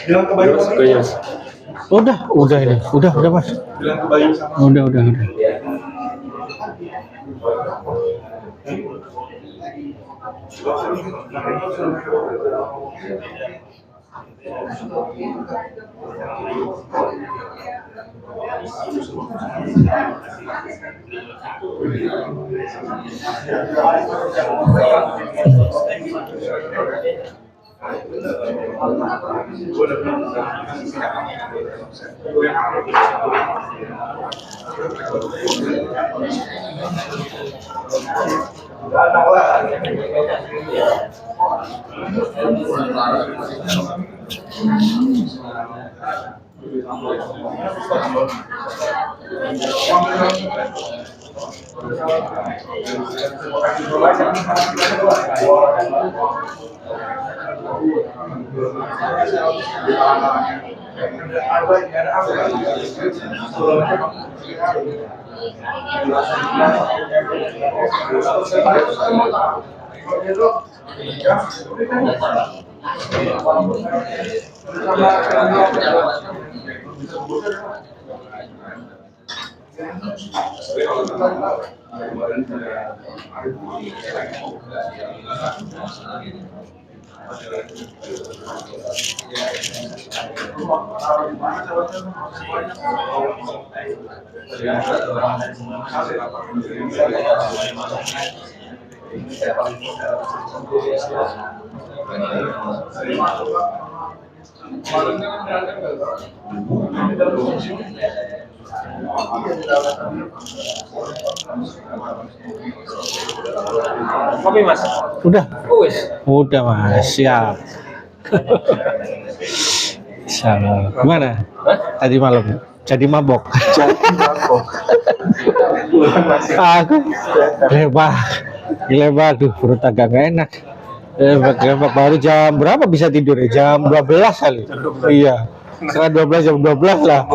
Bilang ke Bayu Mas. Udah ini. Udah Mas. Bilang ke Bayu sama. Udah. Kopi Mas. Udah Mas, siap. Salah. Gimana? Tadi malam jadi mabok. Aku Glebak, tuh perut agak gak enak. Glebak baru jam berapa bisa tidur ya? Jam 12 kali. Iya. Setelah 12 jam 12 lah.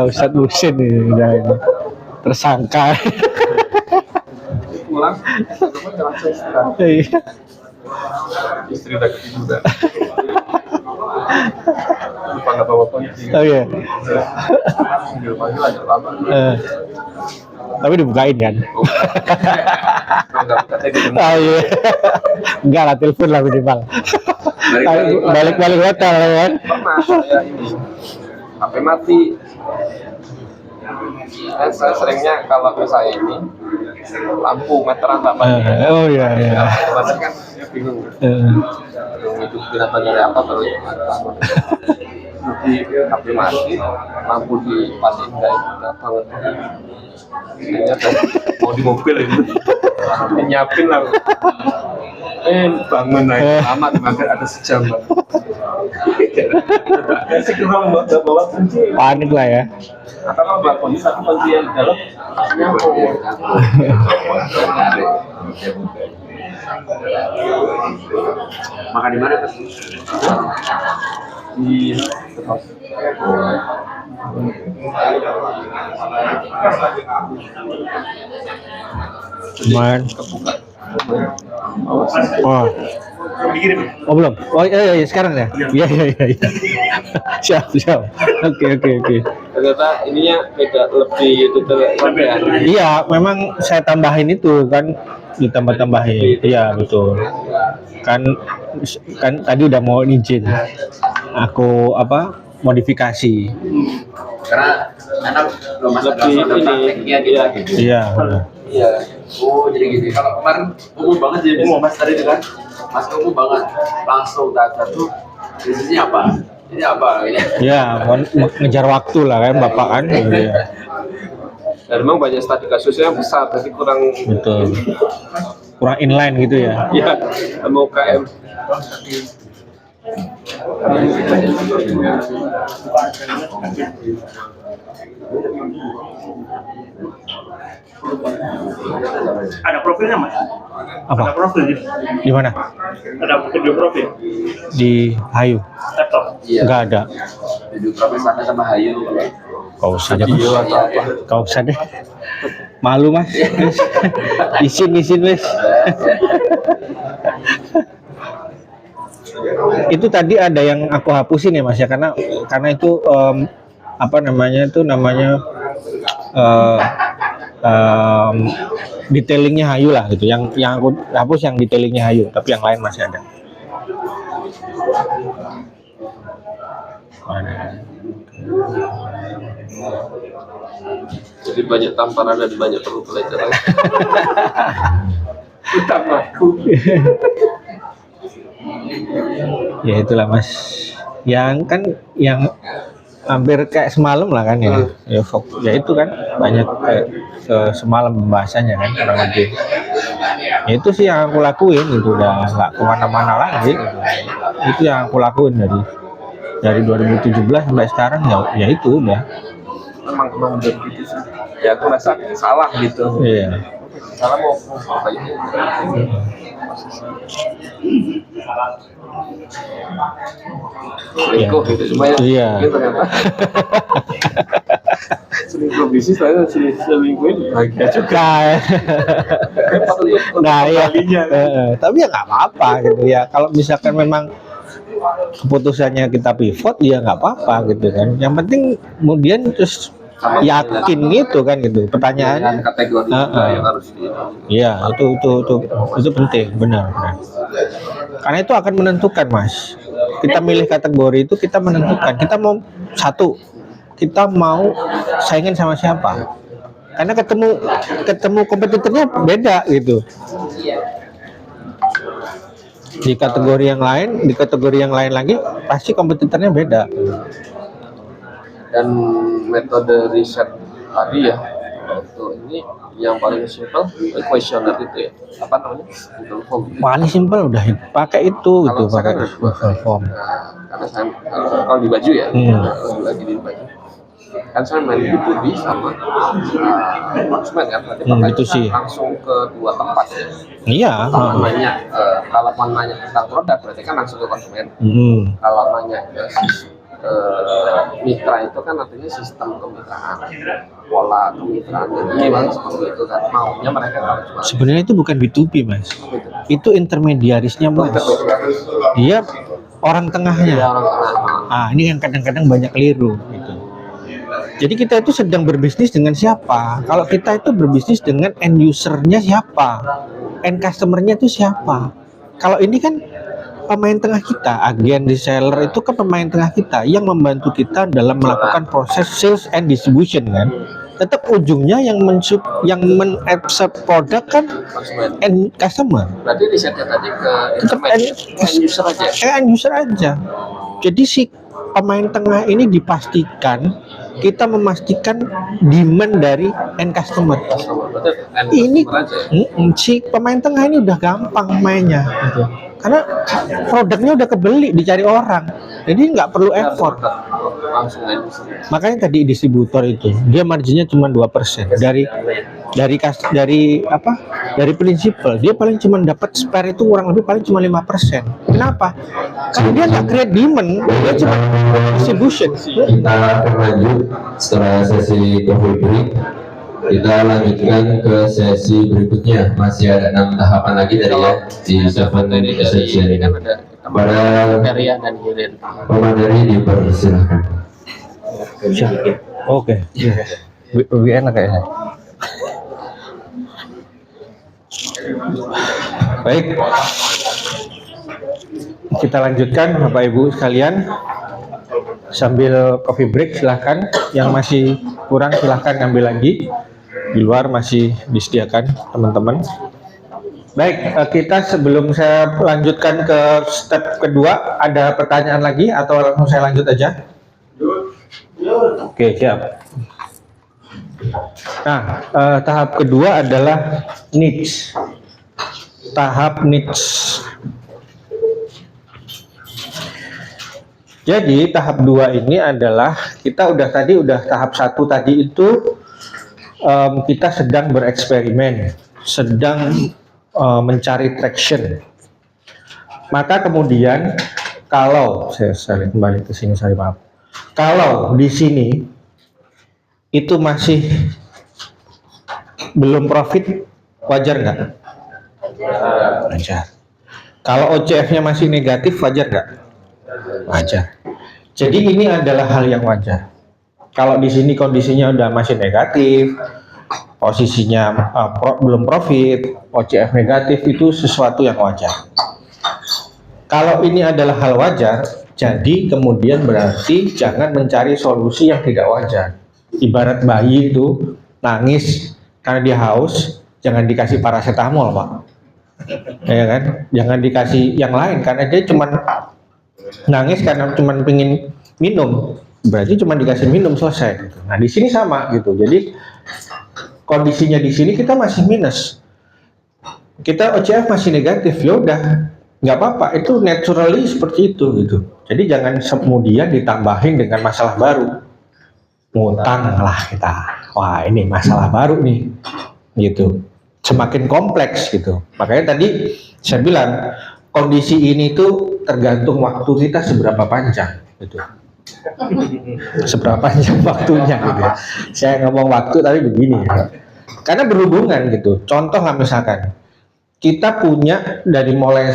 Ustadz Muhsin ini udah ini tersangka. Pulang, Iya. istri udah ketiduran. Lupa nggak bawa kunci. Oh iya. Sambil panggil agak lama. Tapi dibukain kan? Nggak buka saya di Oh iya. Enggak lah, telepon lah minimal. Balik hotel kan? Pernah saya ini HP mati. Saya seringnya kalau ke saya ini lampu meteran tak pakai. Oh iya. Pasti kan saya bingung. Itu binatang dari apa terus di HP mati, lampu dipatiin nggak banget. Ternyata mau di mobil ini nyiapin lah. Bangun lagi lama makan ada sejam. Saya kira mau bawa kunci. Panik lah ya. Atau kalau bawa kunci satu kunci yang di dalam nyambung. Makan di mana Mas? Di Cuman Oh belum? Oh iya sekarang ya? Iya. Siap. Oke. Ternyata ininya beda, lebih detail ya. Iya, memang saya tambahin itu kan, ditambah-tambahin. Iya betul. Kan tadi udah mau izin. Aku modifikasi. Karena anak belum masuk Lebih dalam ini, tekniknya gitu. Iya. Iya. Oh jadi gitu. Kalau kemarin umum banget jadi Mas tadi itu kan, Mas umum banget. Langsung data tuh bisnisnya apa? Ini apa? Ini. Iya, ngejar waktu lah kan Bapak kan. Iya. Dan memang banyak studi kasusnya besar, jadi kurang Betul. Kurang inline gitu ya. ya mau KM. Ada profilnya mas? Apa? Ada profil gitu? Di mana? Ada video profil? Di Hayu? Laptop? Iya. Nggak ada. Video profil sama Hayu. Kau usah deh. Video atau apa? Kau usah deh. Malu mas. Isin wes. Itu tadi ada yang aku hapusin ya mas ya, karena itu apa namanya detailingnya Hayu lah gitu. Yang aku hapus yang detailingnya Hayu, tapi yang lain masih ada. Jadi banyak tamparan dan banyak perlu pelajaran. Utamaku. Ya itulah mas, yang hampir kayak semalam lah kan ya. Ya itu kan banyak kayak semalam pembahasannya kan kurang lebih. Ya itu sih yang aku lakuin, itu udah nggak kemana-mana lagi gitu. Itu yang aku lakuin dari 2017 sampai sekarang, ya itu udah. Emang udah gitu sih. Ya aku rasa salah gitu. Iya. Salah mau apa ini? Selingkuh gitu semuanya. Iya. Gitu ternyata. Selingkuh bisnis saya selingkuhin bahagia juga. Nah ya, tapi ya nggak apa-apa gitu ya. Kalau misalkan memang keputusannya kita pivot, ya nggak apa-apa gitu kan. Yang penting kemudian terus yakin itu kan gitu. Pertanyaannya kategori yang harus iya, itu penting, benar. Karena itu akan menentukan mas. Kita milih kategori itu, kita menentukan kita mau kita mau saingan sama siapa. Karena ketemu kompetitornya beda gitu. Di kategori yang lain lagi pasti kompetitornya beda. Dan metode riset tadi ya, itu ini yang paling simple questionnaire itu ya, apa namanya, Google Form. Paling simpel udah pakai itu gitu, pakai Google Form. Karena saya kalau di baju ya, lagi di baju kan saya main B2B sama konsumen kan, berarti itu sih langsung ke dua tempat ya. Iya. Kalau mau nanya tentang produk berarti kan langsung ke konsumen. Kalau nanya mitra itu kan artinya sistem kemitraan, pola kemitraan, gimana seperti itu kan maunya mereka kalau cuma. Sebenarnya itu bukan B2B mas, itu intermediarisnya mas. Dia orang tengahnya. Ini yang kadang-kadang banyak keliru gitu. Jadi kita itu sedang berbisnis dengan siapa? Kalau kita itu berbisnis dengan end usernya siapa? End customernya itu siapa? Kalau ini kan pemain tengah kita, agen reseller itu kan pemain tengah kita yang membantu kita dalam melakukan proses sales and distribution kan. Tetap ujungnya yang men-absorb produk kan end customer. Berarti risetnya tadi ke end user aja. End user aja. Jadi si pemain tengah ini dipastikan, kita memastikan demand dari end customer. Ini si pemain tengah ini udah gampang mainnya gitu. Karena produknya udah kebeli, dicari orang, jadi nggak perlu effort. Makanya tadi distributor itu dia marginnya cuma 2% dari prinsipal, dia paling cuma dapat spare itu kurang lebih paling cuma 5%. Kenapa? Karena dia nggak create demand, dia cuma distribution. Kita akan lanjut setelah sesi coffee break. Kita lanjutkan ke sesi berikutnya. Masih ada 6 tahapan lagi dari ya di 7 session ini. Pada Area dan hilir. pemateri dipersilahkan. Oke. Lebih enak kayaknya. Baik. Kita lanjutkan Bapak Ibu sekalian. Sambil coffee break silahkan. Yang masih kurang silahkan ngambil lagi. Di luar masih disediakan teman-teman. Baik, kita sebelum saya lanjutkan ke step kedua, ada pertanyaan lagi atau langsung saya lanjut aja? Oke, siap. Nah, tahap kedua adalah needs. Tahap needs. Jadi tahap 2 ini adalah kita udah tahap 1 tadi itu kita sedang bereksperimen, sedang mencari traction. Maka kemudian kalau saya kembali ke sini, sorry maaf. Kalau di sini itu masih belum profit, wajar nggak? Wajar. Kalau OCF-nya masih negatif, wajar nggak? Wajar. Jadi ini adalah hal yang wajar. Kalau di sini kondisinya udah masih negatif, posisinya belum profit, OCF negatif, itu sesuatu yang wajar. Kalau ini adalah hal wajar, jadi kemudian berarti jangan mencari solusi yang tidak wajar. Ibarat bayi itu nangis karena dia haus, jangan dikasih paracetamol, Pak. Ya kan? Jangan dikasih yang lain karena dia cuma nangis karena cuma pengen minum, berarti cuma dikasih minum selesai gitu. Nah di sini sama gitu. Jadi kondisinya di sini kita masih minus, kita OCF masih negatif, ya udah nggak apa-apa, itu naturally seperti itu gitu. Jadi jangan kemudian ditambahin dengan masalah baru, ngutang lah kita, wah ini masalah baru nih gitu, semakin kompleks gitu. Makanya tadi saya bilang kondisi ini tuh tergantung waktu kita seberapa panjang gitu. Seberapa panjang waktunya gitu. Saya ngomong waktu tapi begini ya. Karena berhubungan gitu. Contoh lah misalkan kita punya dari mulai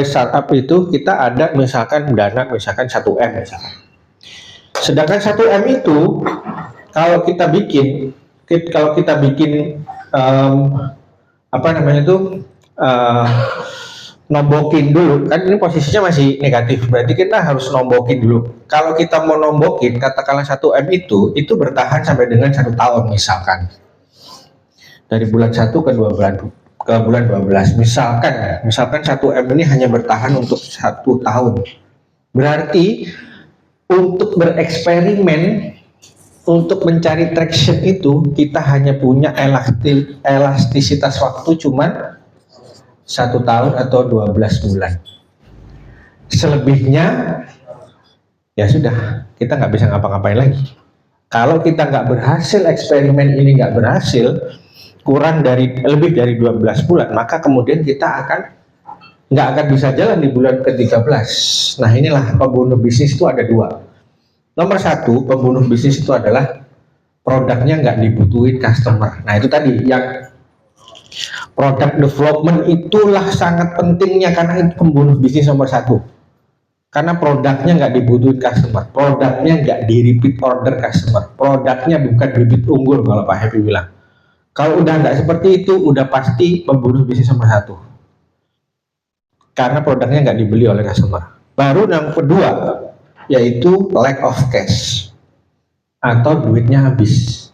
startup itu kita ada misalkan dana misalkan 1M misalkan. Sedangkan 1M itu kalau kita bikin apa namanya itu nombokin dulu, kan ini posisinya masih negatif, berarti kita harus nombokin dulu. Kalau kita mau nombokin, katakanlah 1M itu bertahan sampai dengan 1 tahun misalkan. Dari bulan 1 ke bulan 12 misalkan 1M ini hanya bertahan untuk 1 tahun. Berarti untuk bereksperimen, untuk mencari traction itu kita hanya punya elastisitas waktu cuman 1 tahun atau 12 bulan. Selebihnya ya sudah, kita nggak bisa ngapa-ngapain lagi. Kalau kita nggak berhasil, eksperimen ini nggak berhasil, lebih dari 12 bulan, maka kemudian kita nggak akan bisa jalan di bulan ke-13. Nah inilah pembunuh bisnis itu ada 2. Nomor 1, pembunuh bisnis itu adalah produknya nggak dibutuhin customer. Nah itu tadi yang product development itulah sangat pentingnya, karena itu pembunuh bisnis nomor 1. Karena produknya nggak dibutuhin customer, produknya nggak di repeat order customer, produknya bukan bibit unggul kalau Pak Happy bilang. Kalau udah nggak seperti itu, udah pasti pembunuh bisnis nomor 1. Karena produknya nggak dibeli oleh customer. Baru yang kedua, yaitu lack of cash atau duitnya habis.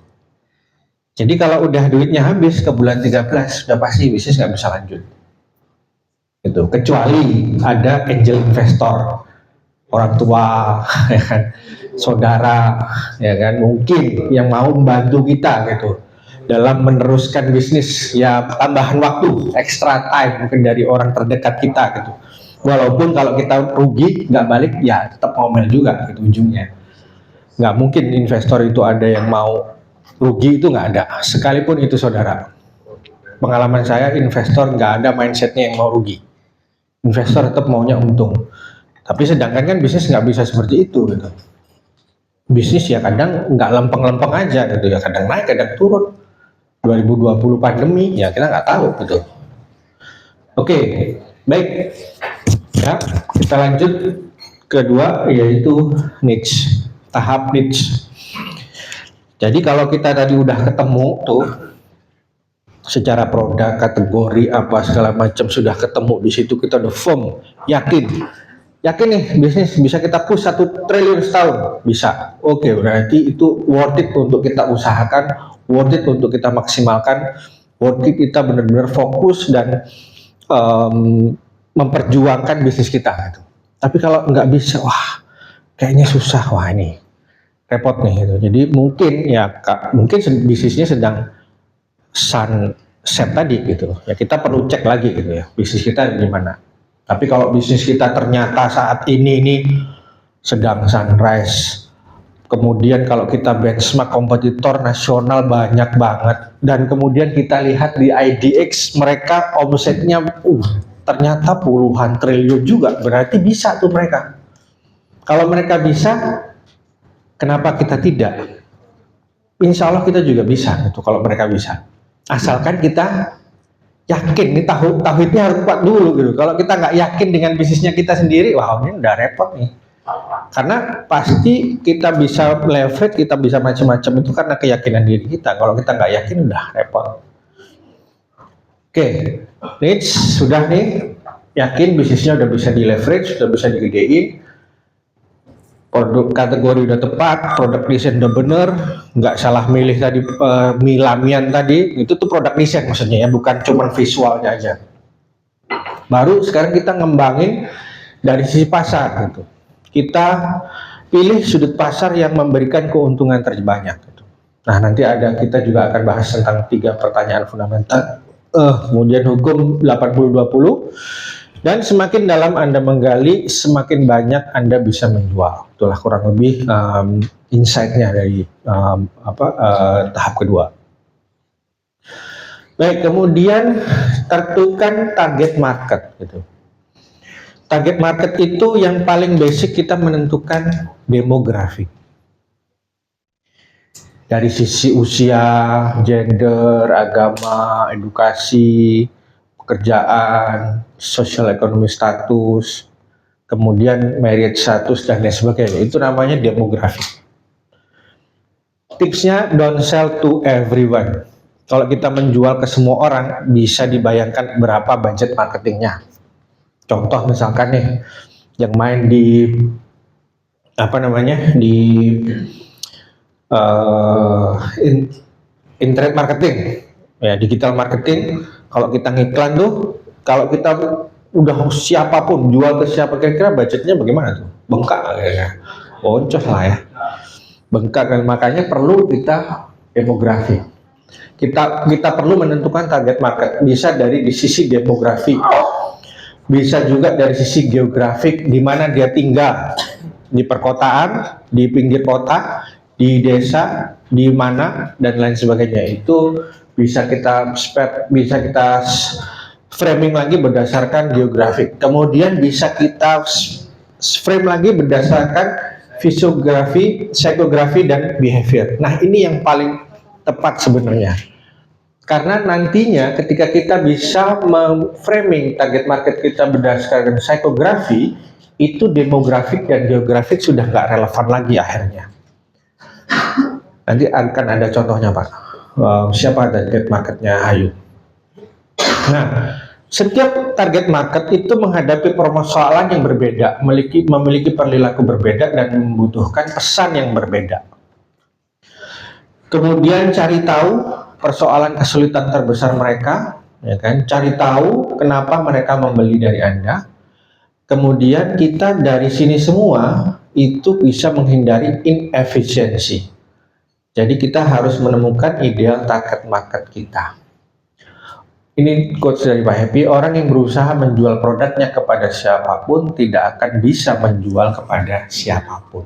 Jadi kalau udah duitnya habis ke bulan 13, udah pasti bisnis nggak bisa lanjut. Gitu. Kecuali ada angel investor, orang tua, ya kan, saudara, ya kan, mungkin yang mau membantu kita gitu dalam meneruskan bisnis, ya tambahan waktu, extra time mungkin dari orang terdekat kita gitu. Walaupun kalau kita rugi nggak balik, ya tetap ngomel juga gitu ujungnya. Nggak mungkin investor itu ada yang mau rugi, itu nggak ada. Sekalipun itu saudara, pengalaman saya investor nggak ada mindsetnya yang mau rugi. Investor tetap maunya untung. Tapi sedangkan kan bisnis nggak bisa seperti itu gitu. Bisnis ya kadang nggak lempeng-lempeng aja gitu ya, kadang naik kadang turun. 2020 pandemi ya kita nggak tahu gitu. Oke, baik ya, kita lanjut kedua, yaitu niche, tahap niche. Jadi kalau kita tadi udah ketemu tuh secara produk, kategori apa segala macam sudah ketemu, di situ kita udah firm, yakin nih bisnis bisa kita push 1 triliun setahun, bisa. Oke, berarti itu worth it untuk kita usahakan, worth it untuk kita maksimalkan, worth it kita benar-benar fokus dan memperjuangkan bisnis kita gitu. Tapi kalau nggak bisa, wah kayaknya susah, wah ini repot nih gitu. Jadi mungkin bisnisnya sedang sunset tadi gitu ya, kita perlu cek lagi gitu ya, bisnis kita di mana. Tapi kalau bisnis kita ternyata saat ini sedang sunrise, kemudian kalau kita benchmark kompetitor nasional banyak banget, dan kemudian kita lihat di IDX mereka omsetnya ternyata puluhan triliun juga, berarti bisa tuh mereka. Kalau mereka bisa, kenapa kita tidak? Insya Allah kita juga bisa gitu kalau mereka bisa. Asalkan kita yakin, nih tauhidnya harus kuat dulu gitu. Kalau kita nggak yakin dengan bisnisnya kita sendiri, wah ini udah repot nih. Karena pasti kita bisa leverage, kita bisa macam-macam itu karena keyakinan diri kita. Kalau kita nggak yakin, udah repot. Oke, next sudah nih, yakin bisnisnya udah bisa di leverage, udah bisa digedein. Produk kategori udah tepat, produk desain udah bener, nggak salah milih tadi Milamian tadi, itu tuh produk desain maksudnya ya, bukan cuma visualnya aja. Baru sekarang kita ngembangin dari sisi pasar gitu. Kita pilih sudut pasar yang memberikan keuntungan terbanyak gitu. Nah nanti kita juga akan bahas tentang 3 pertanyaan fundamental, kemudian hukum 80-20. Dan semakin dalam Anda menggali, semakin banyak Anda bisa menjual. Itulah kurang lebih insight-nya dari tahap kedua. Baik, kemudian tentukan target market. Gitu. Target market itu yang paling basic kita menentukan demografi. Dari sisi usia, gender, agama, edukasi, pekerjaan, social economy status, kemudian marriage status dan lain sebagainya. Itu namanya demografi. Tipsnya, don't sell to everyone. Kalau kita menjual ke semua orang, bisa dibayangkan berapa budget marketingnya. Contoh misalkan nih, yang main di internet marketing, ya digital marketing. Kalau kita ngiklan tuh, kalau kita udah siapapun jual ke siapa, kira-kira budgetnya bagaimana tuh? Bengkak kayaknya, boncos lah ya, bengkak. Dan makanya perlu kita demografi. Kita perlu menentukan target market. Bisa dari di sisi demografi, bisa juga dari sisi geografik, di mana dia tinggal, di perkotaan, di pinggir kota, di desa, di mana dan lain sebagainya. Itu bisa kita framing lagi berdasarkan geografik. Kemudian bisa kita frame lagi berdasarkan fisiografi, psikografi, dan behavior. Nah ini yang paling tepat sebenarnya. Karena nantinya ketika kita bisa framing target market kita berdasarkan psikografi, itu demografik dan geografik sudah nggak relevan lagi akhirnya. Nanti akan ada contohnya Pak. Siapa target marketnya Ayu? Nah, setiap target market itu menghadapi permasalahan yang berbeda, memiliki perilaku berbeda dan membutuhkan pesan yang berbeda. Kemudian cari tahu persoalan kesulitan terbesar mereka, ya kan? Cari tahu kenapa mereka membeli dari Anda. Kemudian kita dari sini semua itu bisa menghindari inefisiensi. Jadi kita harus menemukan ideal target market kita. Ini quotes dari Pak Happy, orang yang berusaha menjual produknya kepada siapapun tidak akan bisa menjual kepada siapapun.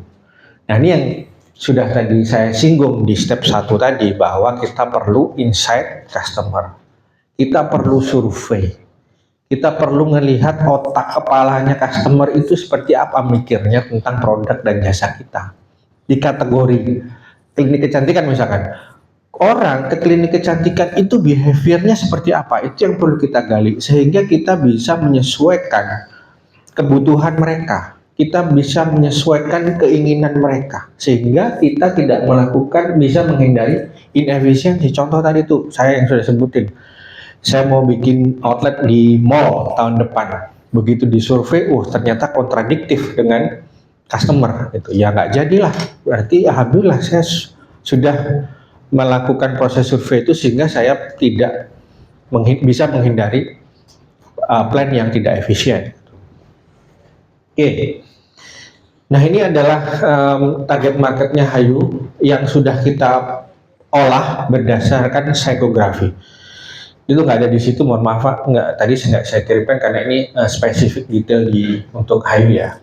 Nah ini yang sudah tadi saya singgung di step 1 tadi, bahwa kita perlu insight customer. Kita perlu survei. Kita perlu melihat otak kepalanya customer itu seperti apa mikirnya tentang produk dan jasa kita. Di kategori klinik kecantikan misalkan, orang ke klinik kecantikan itu behaviornya seperti apa, itu yang perlu kita gali sehingga kita bisa menyesuaikan kebutuhan mereka, kita bisa menyesuaikan keinginan mereka sehingga kita tidak melakukan, bisa menghindari inefisiensi. Contoh tadi tuh saya yang sudah sebutin, saya mau bikin outlet di mall tahun depan, begitu disurvei, ternyata kontradiktif dengan customer itu, ya nggak jadilah. Berarti alhamdulillah saya sudah melakukan proses survei itu sehingga saya tidak bisa menghindari plan yang tidak efisien. Oke. Nah ini adalah target marketnya Hayu yang sudah kita olah berdasarkan psikografi. Itu nggak ada di situ, mohon maaf Pak, nggak, tadi nggak saya kirimkan karena ini spesifik detail untuk Hayu ya.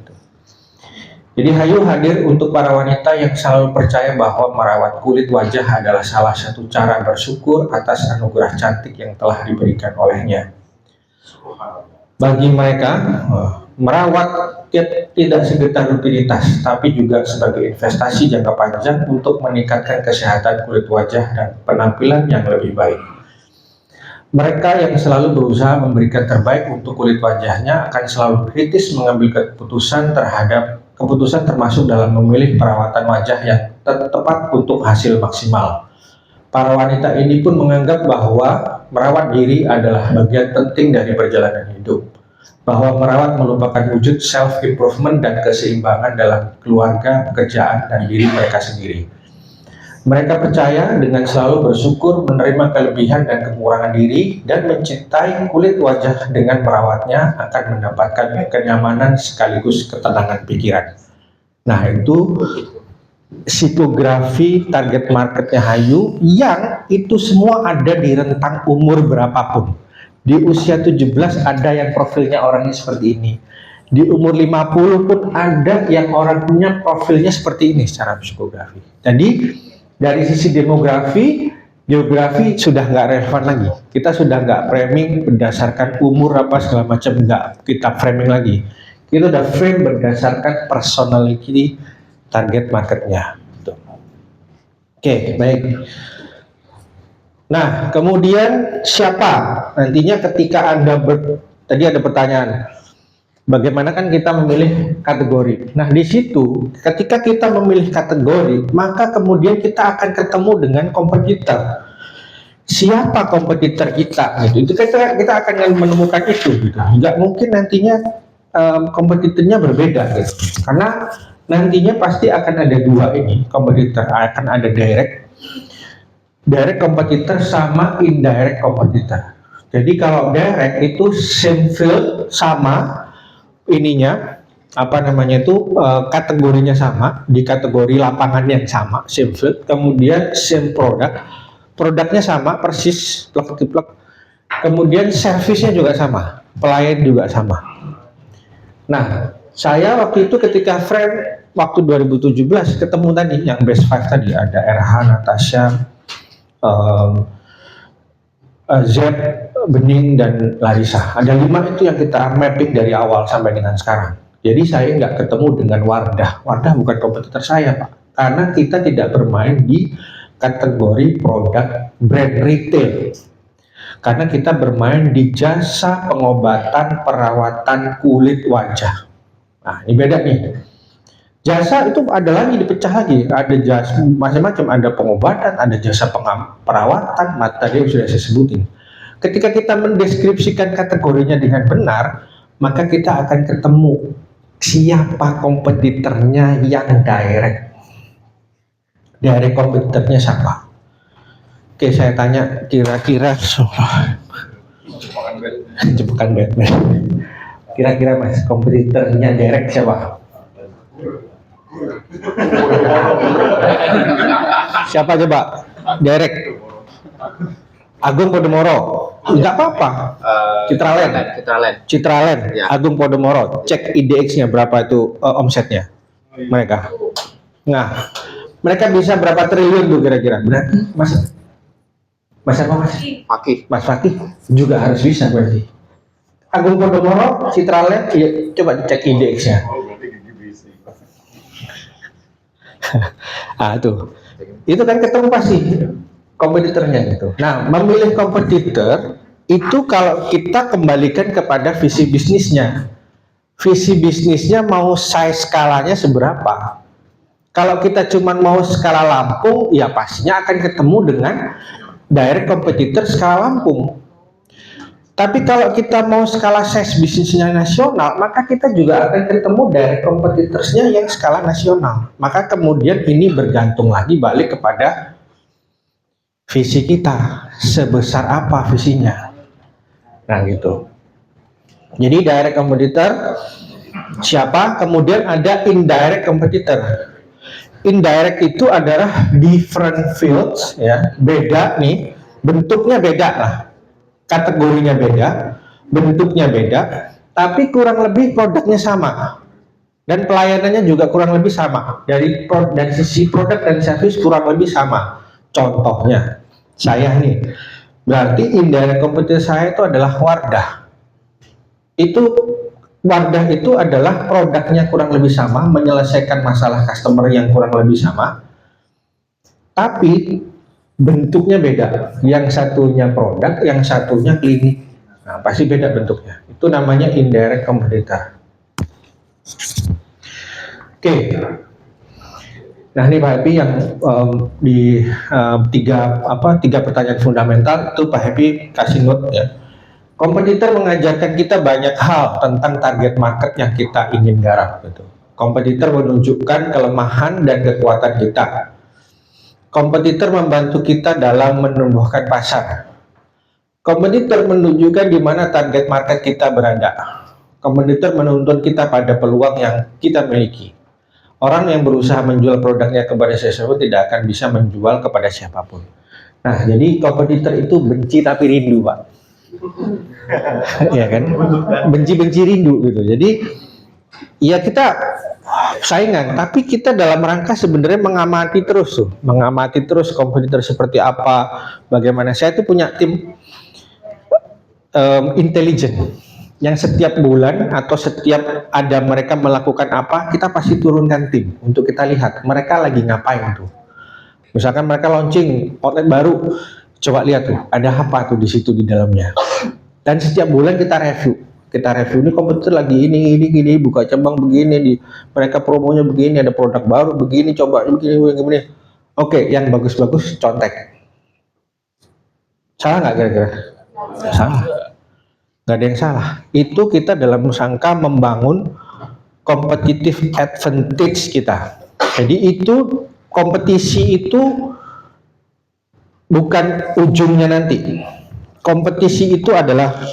Jadi Hayu hadir untuk para wanita yang selalu percaya bahwa merawat kulit wajah adalah salah satu cara bersyukur atas anugerah cantik yang telah diberikan olehnya. Bagi mereka, merawat tidak sekedar rutinitas, tapi juga sebagai investasi jangka panjang untuk meningkatkan kesehatan kulit wajah dan penampilan yang lebih baik. Mereka yang selalu berusaha memberikan terbaik untuk kulit wajahnya akan selalu kritis mengambil keputusan termasuk dalam memilih perawatan wajah yang tepat untuk hasil maksimal. Para wanita ini pun menganggap bahwa merawat diri adalah bagian penting dari perjalanan hidup. Bahwa merawat merupakan wujud self-improvement dan keseimbangan dalam keluarga, pekerjaan, dan diri mereka sendiri. Mereka percaya dengan selalu bersyukur, menerima kelebihan dan kekurangan diri, dan mencintai kulit wajah dengan merawatnya akan mendapatkan kenyamanan sekaligus ketenangan pikiran. Nah, itu psikografi target marketnya Hayu yang itu semua ada di rentang umur berapapun. Di usia 17 ada yang profilnya orangnya seperti ini. Di umur 50 pun ada yang orangnya profilnya seperti ini secara psikografi. Jadi dari sisi demografi, geografi sudah nggak relevan lagi. Kita sudah nggak framing berdasarkan umur apa segala macam, nggak kita framing lagi. Kita udah frame berdasarkan personality target marketnya. Oke, baik. Nah, kemudian siapa? Nantinya ketika Anda tadi ada pertanyaan, bagaimana kan kita memilih kategori? Nah, di situ ketika kita memilih kategori, maka kemudian kita akan ketemu dengan kompetitor. Siapa kompetitor kita? Gitu. Itu kita akan menemukan itu. Gitu. Nggak mungkin nantinya kompetitornya berbeda, gitu. Karena nantinya pasti akan ada dua ini kompetitor. Akan ada direct kompetitor sama indirect kompetitor. Jadi kalau direct itu same field sama ininya kategorinya sama, di kategori lapangan yang sama, same field, kemudian same produknya sama persis plek-plek, kemudian servisnya juga sama, pelayan juga sama. Nah, saya waktu itu ketika frame waktu 2017 ketemu tadi yang best five tadi, ada RH, Natasha, Z, Bening, dan Larissa. Ada 5 itu yang kita mapping dari awal sampai dengan sekarang. Jadi saya nggak ketemu dengan Wardah. Wardah bukan kompetitor saya, Pak. Karena kita tidak bermain di kategori produk brand retail. Karena kita bermain di jasa pengobatan perawatan kulit wajah. Nah, ini beda nih. Jasa itu ada lagi, dipecah lagi. Ada jasa macam-macam, ada pengobatan, ada jasa perawatan, tadi yang sudah saya sebutin. Ketika kita mendeskripsikan kategorinya dengan benar, maka kita akan ketemu siapa kompetitornya yang direct. Direct kompetitornya siapa? Oke, saya tanya kira-kira jebakan Batman. Kira-kira Mas, kompetitornya direct siapa? Siapa coba? Direct. Agung Podomoro. Enggak apa-apa. Citraland. Ya. Agung Podomoro. Cek IDX-nya berapa itu omsetnya mereka. Nah, mereka bisa berapa triliun tuh kira-kira? Berarti Mas Fakih juga harus bisa berarti. Agung Podomoro, Citraland, ya, coba cek IDX-nya. Tuh. Itu kan ketemu pasti kompetitornya gitu. Nah, memilih kompetitor itu kalau kita kembalikan kepada visi bisnisnya. Visi bisnisnya mau size skalanya seberapa? Kalau kita cuma mau skala Lampung, ya pastinya akan ketemu dengan direct kompetitor skala Lampung. Tapi kalau kita mau skala size bisnisnya nasional, maka kita juga akan ketemu direct kompetitorsnya yang skala nasional. Maka kemudian ini bergantung lagi balik kepada visi kita, sebesar apa visinya. Nah gitu. Jadi direct kompetitor siapa? Kemudian ada indirect kompetitor. Indirect itu adalah different fields, ya, beda nih, bentuknya beda lah. kategorinya beda, bentuknya beda, tapi kurang lebih produknya sama dan pelayanannya juga kurang lebih sama. Dari sisi produk dan service kurang lebih sama. Contohnya saya nih, berarti indirect competitor saya itu adalah Wardah. Wardah itu adalah produknya kurang lebih sama, menyelesaikan masalah customer yang kurang lebih sama, tapi bentuknya beda. Yang satunya produk, yang satunya klinik. Nah, pasti beda bentuknya. Itu namanya indirect competitor. Oke. Nah, ini Pak Happy yang di tiga pertanyaan fundamental itu Pak Happy kasih note ya. Kompetitor mengajarkan kita banyak hal tentang target market yang kita ingin garap. Gitu. Kompetitor menunjukkan kelemahan dan kekuatan kita. Kompetitor membantu kita dalam menumbuhkan pasar. Kompetitor menunjukkan di mana target market kita berada. Kompetitor menuntun kita pada peluang yang kita miliki. Orang yang berusaha menjual produknya kepada siapapun tidak akan bisa menjual kepada siapapun. Nah, jadi kompetitor itu benci tapi rindu, Pak. Ya kan, benci rindu gitu. Jadi ya kita saingan, tapi kita dalam rangka sebenarnya mengamati terus kompetitor seperti apa, bagaimana. Saya itu punya tim intelijen yang setiap bulan atau setiap ada mereka melakukan apa, kita pasti turunkan tim untuk kita lihat mereka lagi ngapain tuh. Misalkan mereka launching outlet baru, coba lihat tuh ada apa tuh di situ di dalamnya. Dan setiap bulan kita review ini kompetitor lagi ini buka cabang begini, mereka promonya begini, ada produk baru begini, coba begini. Oke, yang bagus-bagus contek. Salah nggak kira-kira? Salah. Nggak ada yang salah. Itu kita dalam rangka membangun competitive advantage kita. Jadi itu kompetisi itu bukan ujungnya nanti. Kompetisi itu adalah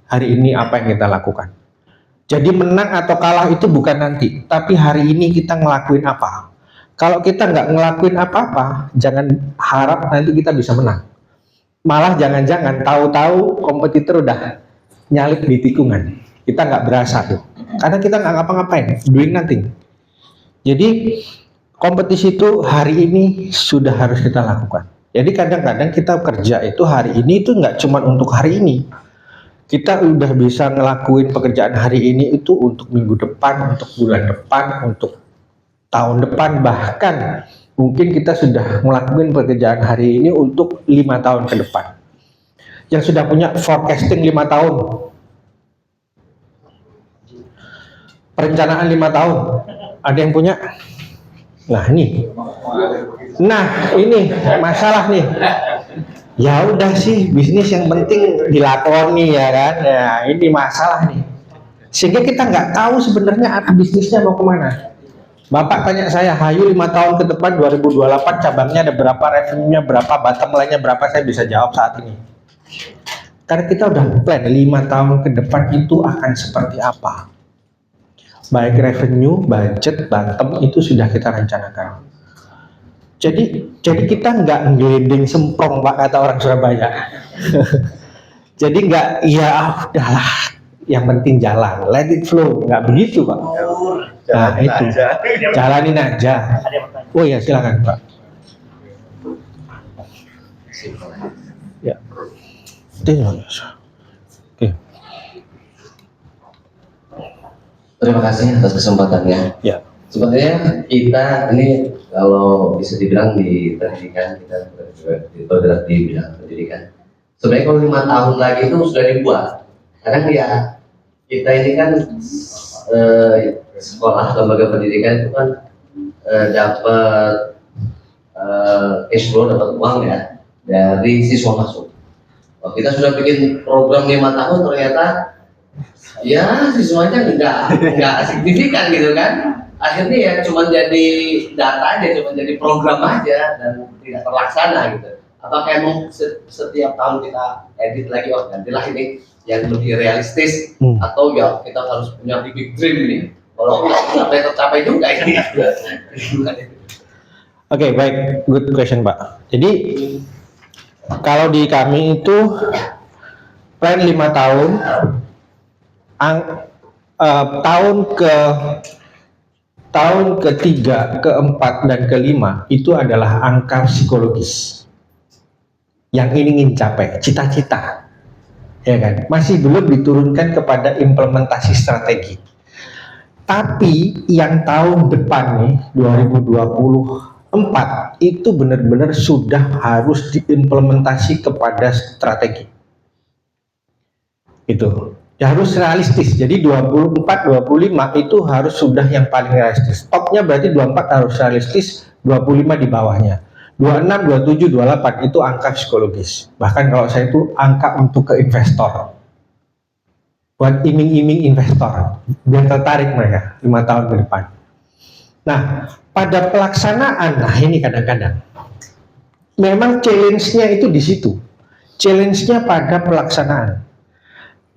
hari ini apa yang kita lakukan. Jadi menang atau kalah itu bukan nanti, tapi hari ini kita ngelakuin apa. Kalau kita nggak ngelakuin apa-apa, jangan harap nanti kita bisa menang. Malah jangan-jangan tahu-tahu kompetitor udah nyalip di tikungan. Kita nggak berasa tuh, karena kita nggak ngapa-ngapain, doing nothing. Jadi kompetisi itu hari ini sudah harus kita lakukan. Jadi kadang-kadang kita kerja itu hari ini itu nggak cuma untuk hari ini. Kita udah bisa ngelakuin pekerjaan hari ini itu untuk minggu depan, untuk bulan depan, untuk tahun depan, bahkan mungkin kita sudah ngelakuin pekerjaan hari ini untuk 5 tahun ke depan. Yang sudah punya forecasting 5 tahun. Perencanaan 5 tahun. Ada yang punya? Nah ini masalah nih. Ya udah sih, bisnis yang penting dilakoni ya kan. Ya ini masalah nih. Sehingga kita nggak tahu sebenarnya arah bisnisnya mau kemana. Bapak tanya saya, Hayu 5 tahun ke depan 2028 cabangnya ada berapa, revenue-nya berapa, bottom line-nya berapa, saya bisa jawab saat ini. Karena kita udah plan 5 tahun ke depan itu akan seperti apa. Baik revenue, budget, bottom itu sudah kita rencanakan. Jadi kita nggak ngelinding semprong, Pak, kata orang Surabaya. Jadi nggak, ya udahlah, yang penting jalan, let it flow, nggak begitu, Pak. Nah itu, jalanin aja. Oh ya, silakan, Pak. Ya. Oke. Terima kasih atas kesempatannya. Ya. Sebenarnya kita ini kalau bisa dibilang di pendidikan, kita bergerak di bidang pendidikan. Sebenarnya kalau 5 tahun lagi itu sudah dibuat. Kadang ya kita ini kan sekolah lembaga pendidikan itu kan dapat cash flow, dapat uang ya dari siswa masuk. Kalau kita sudah bikin program 5 tahun ternyata ya siswanya nggak signifikan gitu kan. Akhirnya ya cuma jadi data aja, cuma jadi program aja dan tidak terlaksana gitu. Apakah emang setiap tahun kita edit lagi, oh gantilah ini yang lebih realistis, atau ya kita harus punya big dream nih. Kalau tercapai juga ini. Oke, baik, good question, Pak. Jadi kalau di kami itu plan 5 tahun, tahun ketiga, keempat, dan kelima itu adalah angka psikologis yang ingin capai, cita-cita, ya kan? Masih belum diturunkan kepada implementasi strategi. Tapi yang tahun depan nih, 2024 itu benar-benar sudah harus diimplementasi kepada strategi. Itu ya harus realistis. Jadi 24-25 itu harus sudah yang paling realistis. Topnya berarti 24 harus realistis, 25 di bawahnya. 26, 27, 28 itu angka psikologis. Bahkan kalau saya itu angka untuk ke investor. Buat iming-iming investor, biar tertarik mereka 5 tahun ke depan. Nah, pada pelaksanaan, nah ini kadang-kadang memang challenge-nya itu di situ. Challenge-nya pada pelaksanaan.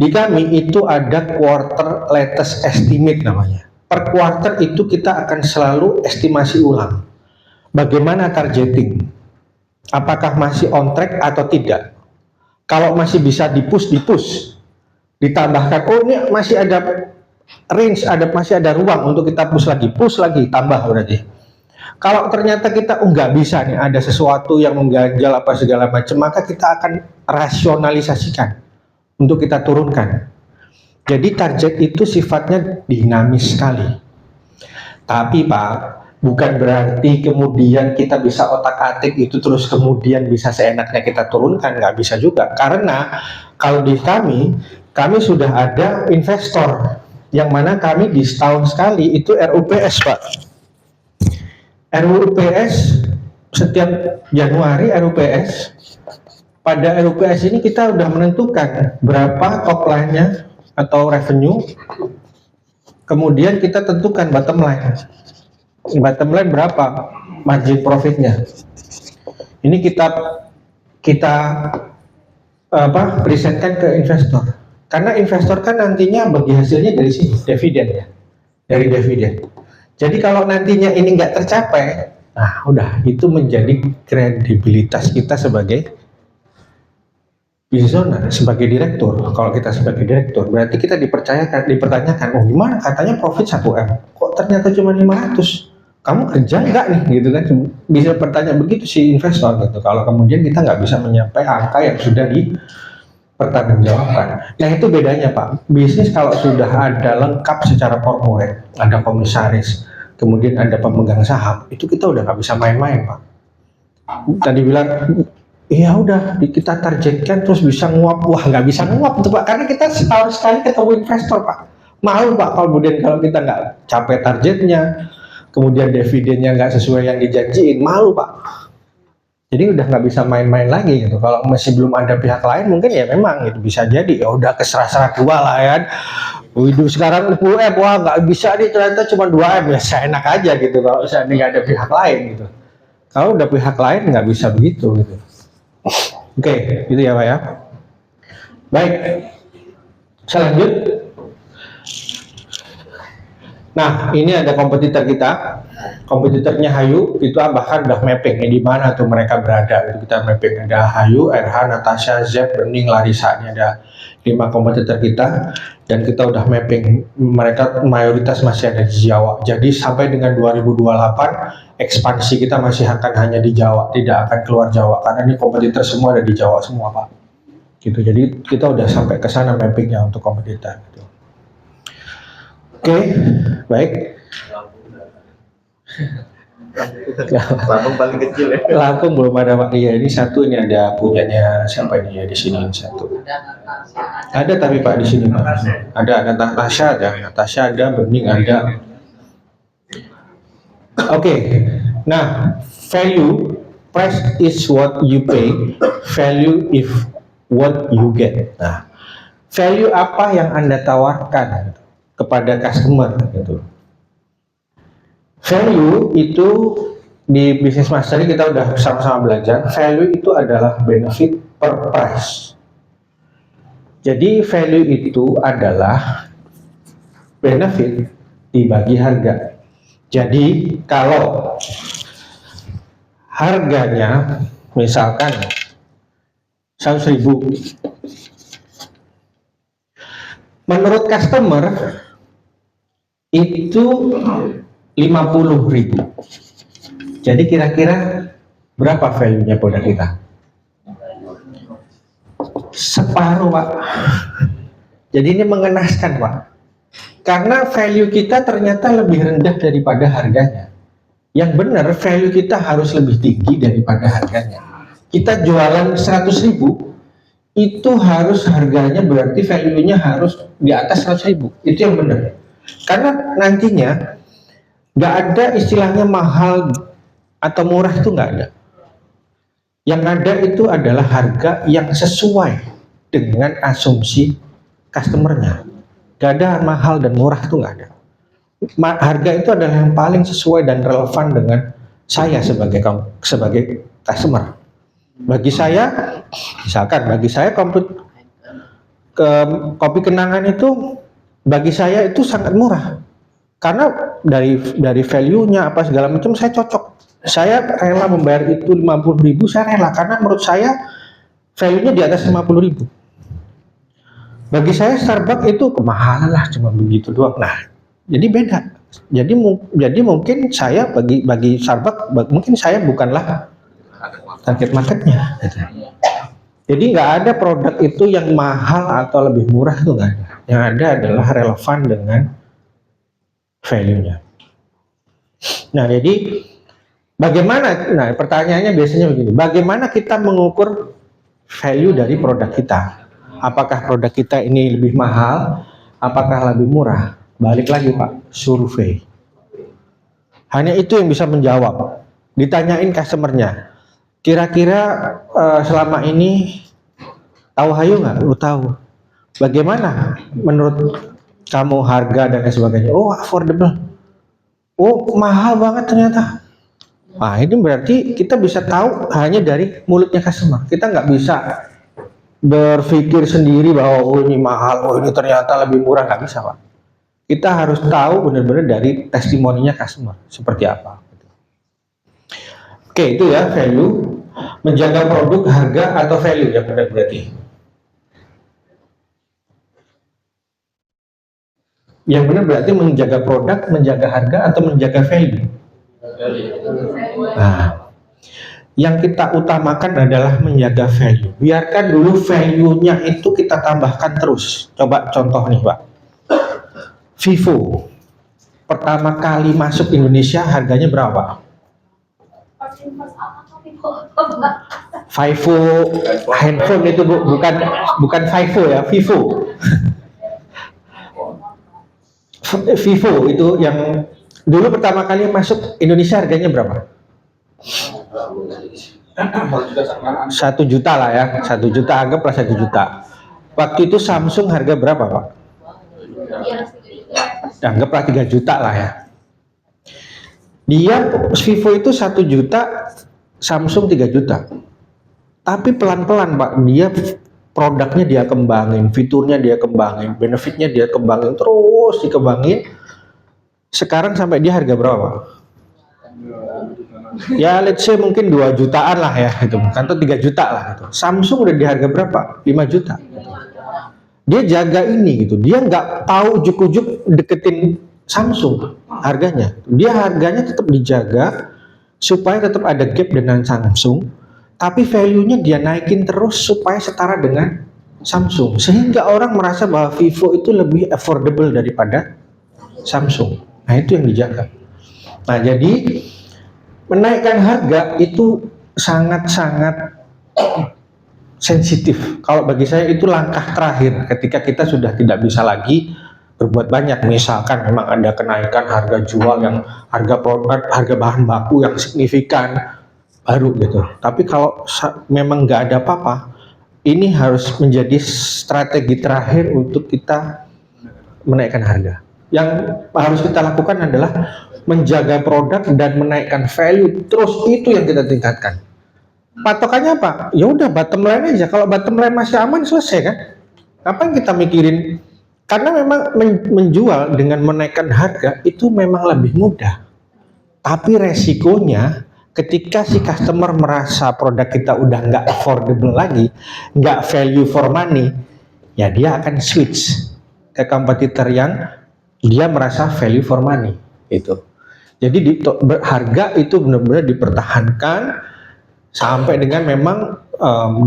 Di kami itu ada quarter latest estimate namanya. Per quarter itu kita akan selalu estimasi ulang. Bagaimana targeting? Apakah masih on track atau tidak? Kalau masih bisa di-push. Ditambahkan, oh ini masih ada range, masih ada ruang untuk kita push lagi, tambah berarti. Kalau ternyata kita nggak bisa nih, ada sesuatu yang mengganjal apa segala macam, maka kita akan rasionalisasikan untuk kita turunkan. Jadi target itu sifatnya dinamis sekali. Tapi Pak, bukan berarti kemudian kita bisa otak-atik itu terus kemudian bisa seenaknya kita turunkan, nggak bisa juga. Karena kalau di kami sudah ada investor yang mana kami di setahun sekali itu RUPS Pak. RUPS setiap Januari RUPS. Pada RUPS ini kita udah menentukan berapa top line-nya atau revenue, kemudian kita tentukan bottom line. Bottom line berapa margin profitnya. Ini kita presentkan ke investor. Karena investor kan nantinya bagi hasilnya dari sini, dividen ya, dari dividen. Jadi kalau nantinya ini nggak tercapai, nah udah itu menjadi kredibilitas kita sebagai business owner, sebagai direktur. Kalau kita sebagai direktur, berarti kita dipertanyakan, oh gimana katanya profit 1M, kok ternyata cuma 500? Kamu kerja nggak nih, gitu kan? Bisa bertanya begitu si investor gitu. Kalau kemudian kita nggak bisa menyampaikan angka yang sudah dipertanggungjawabkan. Nah itu bedanya Pak. Bisnis kalau sudah ada lengkap secara corporate, ada komisaris, kemudian ada pemegang saham, itu kita udah nggak bisa main-main Pak. Tadi bilang ya udah kita targetkan terus bisa nguap, wah nggak bisa nguap tuh Pak, karena kita setahun sekali ketemu investor Pak. Malu Pak kemudian kalau kita nggak capai targetnya, kemudian dividennya nggak sesuai yang dijanjiin, malu Pak. Jadi udah nggak bisa main-main lagi gitu. Kalau masih belum ada pihak lain mungkin ya memang itu bisa jadi ya udah keserah-serah dua lah ya. Waduh sekarang 10M, wah nggak bisa nih ternyata cuma 2M, ya saya enak aja gitu kalau saya nggak ada pihak lain gitu. Kalau udah pihak lain nggak bisa begitu gitu. Oke, gitu ya Pak ya. Baik, saya lanjut. Nah, ini ada kompetitor kita. Kompetitornya Hayu, itu bahkan udah mapping di mana tuh mereka berada. Itu kita mapping, ada Hayu, RH, Natasha, Zep, Bening, Larissa. Ini ada 5 kompetitor kita. Dan kita udah mapping, mereka mayoritas masih ada di Jawa. Jadi sampai dengan 2028, ekspansi kita masih akan hanya di Jawa, tidak akan keluar Jawa. Karena ini kompetitor semua ada di Jawa semua Pak. Gitu, jadi kita udah sampai ke sana mappingnya untuk kompetitor. Gitu. Oke, baik. Lampung paling kecil ya. Lampung belum ada Pak. Iya, ini satu, ini ada punyanya siapa ini ya di sini satu. Ada tapi Pak di sini Pak. Ada Natasha ada, Bening ada. Oke. Nah, value, price is what you pay, value is what you get. Nah, value apa yang Anda tawarkan kepada customer gitu. Value itu di Business Mastery kita udah sama-sama belajar. Value itu adalah benefit per price. Jadi value itu adalah benefit dibagi harga. Jadi kalau harganya misalkan 100.000, menurut customer itu 50.000. Jadi kira-kira berapa value-nya produk kita? Separuh, Pak. Jadi ini mengenaskan, Pak. Karena value kita ternyata lebih rendah daripada harganya. Yang benar value kita harus lebih tinggi daripada harganya. Kita jualan 100.000, itu harus harganya berarti value-nya harus di atas 100.000. Itu yang benar. Karena nantinya nggak ada istilahnya mahal atau murah, itu nggak ada. Yang ada itu adalah harga yang sesuai dengan asumsi customernya. Nggak ada mahal dan murah, itu nggak ada. Harga itu adalah yang paling sesuai dan relevan dengan saya sebagai customer. Bagi saya, misalkan bagi saya kopi kenangan itu bagi saya itu sangat murah. Karena dari value-nya apa segala macam saya cocok. Saya rela membayar itu 50.000, saya rela karena menurut saya value-nya di atas 50.000. Bagi saya Starbucks itu kemahalan lah, cuma begitu doang. Nah, jadi beda. Jadi mungkin saya bagi Starbucks mungkin saya bukanlah target marketnya. Jadi nggak ada produk itu yang mahal atau lebih murah, itu nggak ada. Yang ada adalah relevan dengan value-nya. Nah, jadi bagaimana? Nah, pertanyaannya biasanya begini: bagaimana kita mengukur value dari produk kita? Apakah produk kita ini lebih mahal? Apakah lebih murah? Balik lagi, Pak, survei. Hanya itu yang bisa menjawab. Ditanyain customernya, kira-kira selama ini tahu Hayu nggak? Lu tahu. Bagaimana menurut kamu harga dan lain sebagainya? Oh, affordable. Oh, mahal banget ternyata. Nah, ini berarti kita bisa tahu hanya dari mulutnya customer. Kita nggak bisa berpikir sendiri bahwa oh ini mahal, oh ini ternyata lebih murah, nggak bisa, Pak. Kita harus tahu benar-benar dari testimoninya customer seperti apa. Oke, itu ya value, menjaga produk, harga atau value ya benar berarti. Yang benar berarti menjaga produk, menjaga harga atau menjaga value. Nah, yang kita utamakan adalah menjaga value. Biarkan dulu value-nya itu kita tambahkan terus. Coba contoh nih, Pak. Vivo pertama kali masuk Indonesia harganya berapa? Vivo handphone itu bukan Vivo ya, Vivo. Vivo itu yang dulu pertama kali masuk Indonesia harganya berapa? 1 juta lah ya, 1 juta, anggaplah 1 juta. Waktu itu Samsung harga berapa, Pak? Anggaplah 3 juta lah ya. Dia Vivo itu 1 juta, Samsung 3 juta. Tapi pelan-pelan, Pak, dia produknya dia kembangin, fiturnya dia kembangin, benefitnya dia kembangin, terus dikembangin. Sekarang sampai dia harga berapa? Ya let's say mungkin 2 jutaan lah ya, gitu. Atau 3 juta lah gitu. Samsung udah di harga berapa? 5 juta. Dia jaga ini gitu. Dia nggak tahu ujuk-ujuk deketin Samsung harganya. Dia harganya tetap dijaga supaya tetap ada gap dengan Samsung, tapi value-nya dia naikin terus supaya setara dengan Samsung, sehingga orang merasa bahwa Vivo itu lebih affordable daripada Samsung. Nah, itu yang dijaga. Nah, jadi menaikkan harga itu sangat-sangat sensitif. Kalau bagi saya itu langkah terakhir ketika kita sudah tidak bisa lagi berbuat banyak. Misalkan memang ada kenaikan harga jual yang harga bahan baku yang signifikan baru gitu. Tapi kalau memang nggak ada apa-apa, ini harus menjadi strategi terakhir untuk kita menaikkan harga. Yang harus kita lakukan adalah menjaga produk dan menaikkan value. Terus itu yang kita tingkatkan. Patokannya apa? Ya udah bottom line aja. Kalau bottom line masih aman, selesai kan? Kapan kita mikirin? Karena memang menjual dengan menaikkan harga itu memang lebih mudah. Tapi resikonya ketika si customer merasa produk kita udah nggak affordable lagi, nggak value for money, ya dia akan switch. ke kompetitor yang dia merasa value for money itu. Jadi harga itu benar-benar dipertahankan sampai dengan memang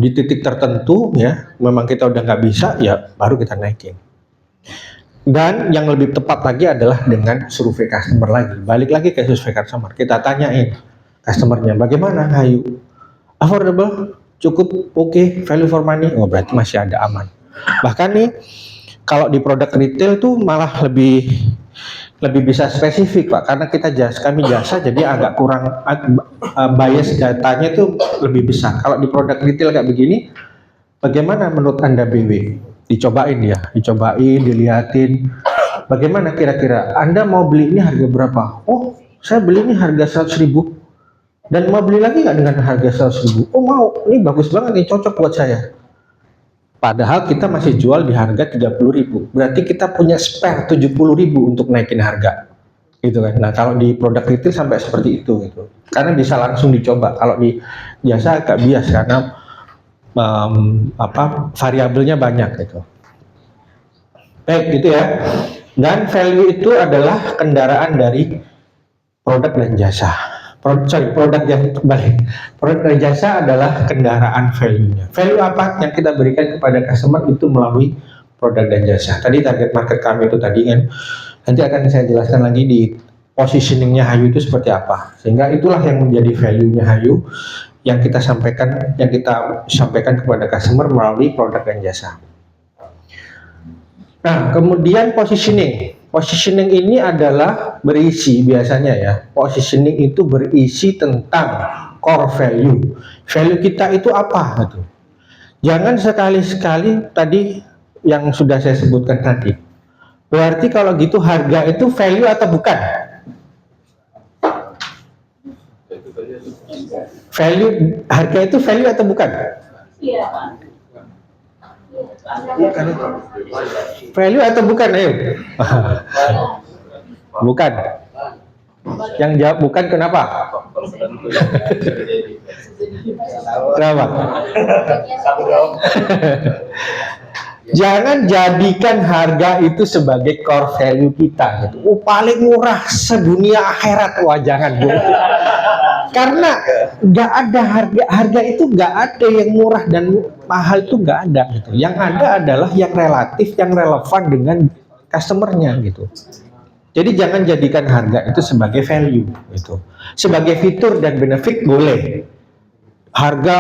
di titik tertentu ya, memang kita udah nggak bisa ya baru kita naikin. Dan yang lebih tepat lagi adalah dengan survei customer lagi. Balik lagi ke survei customer, kita tanyain customernya bagaimana Hayu, affordable, cukup, oke, value for money, oh berarti masih ada aman. Bahkan nih kalau di produk retail tuh malah lebih bisa spesifik Pak, karena kami jasa jadi agak kurang bias datanya itu lebih besar. Kalau di produk retail kayak begini, bagaimana menurut Anda BW? Dicobain, dilihatin, bagaimana kira-kira Anda mau beli ini harga berapa? Oh, saya beli ini harga 100.000 dan mau beli lagi nggak dengan harga 100.000? Oh mau, ini bagus banget nih, cocok buat saya. Padahal kita masih jual di harga 30.000, berarti kita punya spare 70.000 untuk naikin harga, gitu kan? Nah kalau di produk retail sampai seperti itu, gitu. Karena bisa langsung dicoba. Kalau di jasa agak bias karena variabelnya banyak, gitu. Baik, gitu ya. Dan value itu adalah kendaraan dari produk dan jasa. Produk dan jasa adalah kendaraan value-nya. Value apa yang kita berikan kepada customer itu melalui produk dan jasa. Tadi target market kami itu tadi kan, nanti akan saya jelaskan lagi di positioning-nya Hayu itu seperti apa. Sehingga itulah yang menjadi value-nya Hayu yang kita sampaikan kepada customer melalui produk dan jasa. Nah, kemudian positioning. Positioning ini adalah berisi biasanya ya. Positioning itu berisi tentang core value. Value kita itu apa gitu. Jangan sekali-sekali tadi yang sudah saya sebutkan tadi. Berarti kalau gitu harga itu value atau bukan? Harga itu value atau bukan? Iya. Bukan. Value atau bukan, ayo? Bukan. Yang jawab bukan kenapa? Kenapa? Jangan jadikan harga itu sebagai core value kita gitu. Oh, paling murah sedunia akhirat, wah jangan Bu. Karena nggak ada harga itu nggak ada yang murah dan mahal, itu nggak ada gitu. Yang ada adalah yang relatif, yang relevan dengan customernya gitu. Jadi jangan jadikan harga itu sebagai value gitu. Sebagai fitur dan benefit boleh. Harga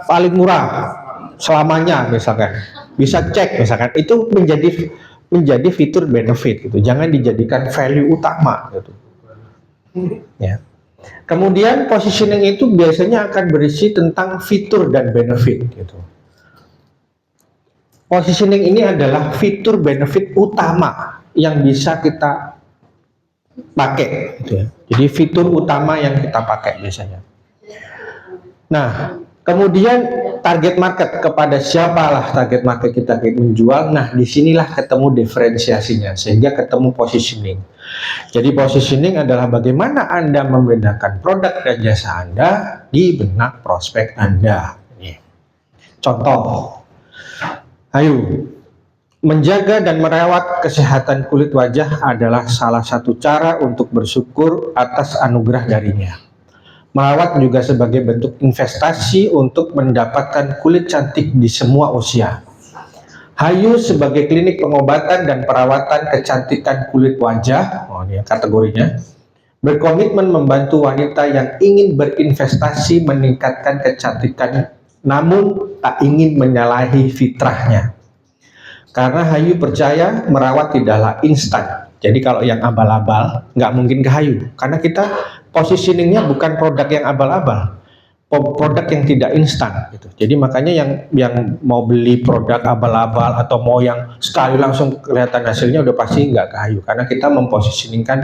paling murah selamanya misalkan, bisa cek misalkan, itu menjadi fitur benefit gitu. Jangan dijadikan value utama gitu. Ya. Kemudian positioning itu biasanya akan berisi tentang fitur dan benefit gitu. Positioning ini adalah fitur benefit utama yang bisa kita pakai gitu ya. Jadi fitur utama yang kita pakai biasanya. Nah, kemudian target market, kepada siapalah target market kita menjual. Nah, disinilah ketemu diferensiasinya sehingga ketemu positioning. Jadi positioning adalah bagaimana Anda membedakan produk dan jasa Anda di benak prospek Anda. Contoh, ayo, menjaga dan merawat kesehatan kulit wajah adalah salah satu cara untuk bersyukur atas anugerah darinya. Merawat juga sebagai bentuk investasi untuk mendapatkan kulit cantik di semua usia. Hayu sebagai klinik pengobatan dan perawatan kecantikan kulit wajah, ini kategorinya, berkomitmen membantu wanita yang ingin berinvestasi meningkatkan kecantikan namun tak ingin menyalahi fitrahnya. Karena Hayu percaya merawat tidaklah instan. Jadi kalau yang abal-abal nggak mungkin ke Hayu, karena kita positioningnya bukan produk yang abal-abal, produk yang tidak instan gitu. Jadi makanya yang mau beli produk abal-abal atau mau yang sekali langsung kelihatan hasilnya udah pasti nggak ke Hayu, karena kita mempositioningkan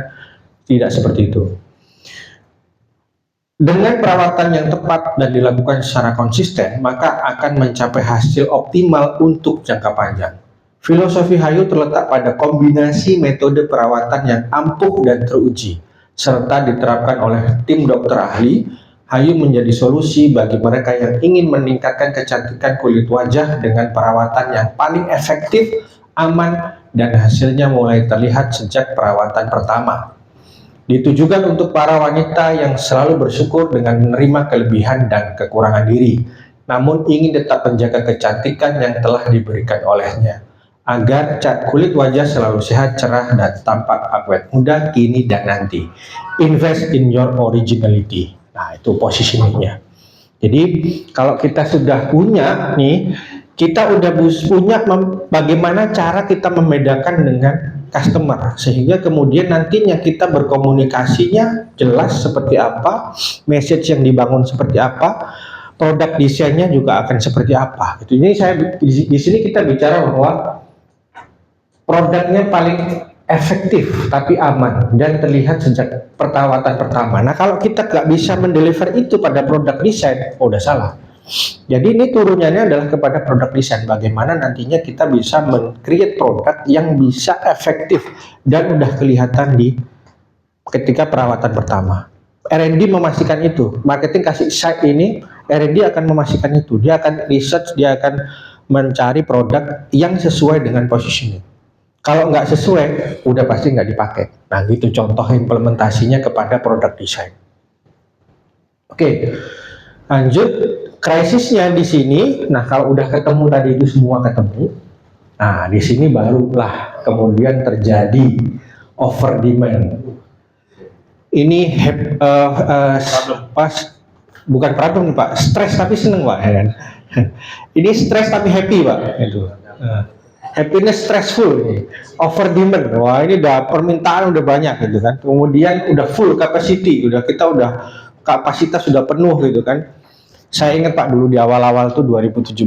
tidak seperti itu. Dengan perawatan yang tepat dan dilakukan secara konsisten, maka akan mencapai hasil optimal untuk jangka panjang. Filosofi Hayu terletak pada kombinasi metode perawatan yang ampuh dan teruji, serta diterapkan oleh tim dokter ahli. Hayu menjadi solusi bagi mereka yang ingin meningkatkan kecantikan kulit wajah dengan perawatan yang paling efektif, aman, dan hasilnya mulai terlihat sejak perawatan pertama. Ditujukan untuk para wanita yang selalu bersyukur dengan menerima kelebihan dan kekurangan diri, namun ingin tetap menjaga kecantikan yang telah diberikan olehnya, agar cat kulit wajah selalu sehat, cerah, dan tampak awet muda kini dan nanti. Invest in your originality. Nah, itu positioningnya. Jadi kalau kita sudah punya nih, kita udah punya bagaimana cara kita membedakan dengan customer, sehingga kemudian nantinya kita berkomunikasinya jelas seperti apa, message yang dibangun seperti apa, produk desainnya juga akan seperti apa. Gitu. Ini saya di sini kita bicara bahwa produknya paling efektif tapi aman dan terlihat sejak perawatan pertama. Nah, kalau kita nggak bisa mendeliver itu pada produk desain, udah salah. Jadi ini turunannya adalah kepada produk desain. Bagaimana nantinya kita bisa men-create produk yang bisa efektif dan udah kelihatan di ketika perawatan pertama. R&D memastikan itu. Marketing kasih insight ini, R&D akan memastikan itu. Dia akan research, dia akan mencari produk yang sesuai dengan positioning. Kalau nggak sesuai, udah pasti nggak dipakai. Nah, gitu contoh implementasinya kepada produk desain. Oke, lanjut. Krisisnya di sini. Nah, kalau udah ketemu tadi itu semua ketemu. Nah, di sini barulah kemudian terjadi over demand. Ini bukan problem nih Pak, stres tapi seneng Pak, ya kan? Ini stres tapi happy Pak, itu. Happiness stressful nih, over demand. Wah, ini udah permintaan udah banyak gitu kan. Kemudian udah full capacity, kita udah kapasitas sudah penuh gitu kan. Saya ingat Pak dulu di awal-awal tuh 2017,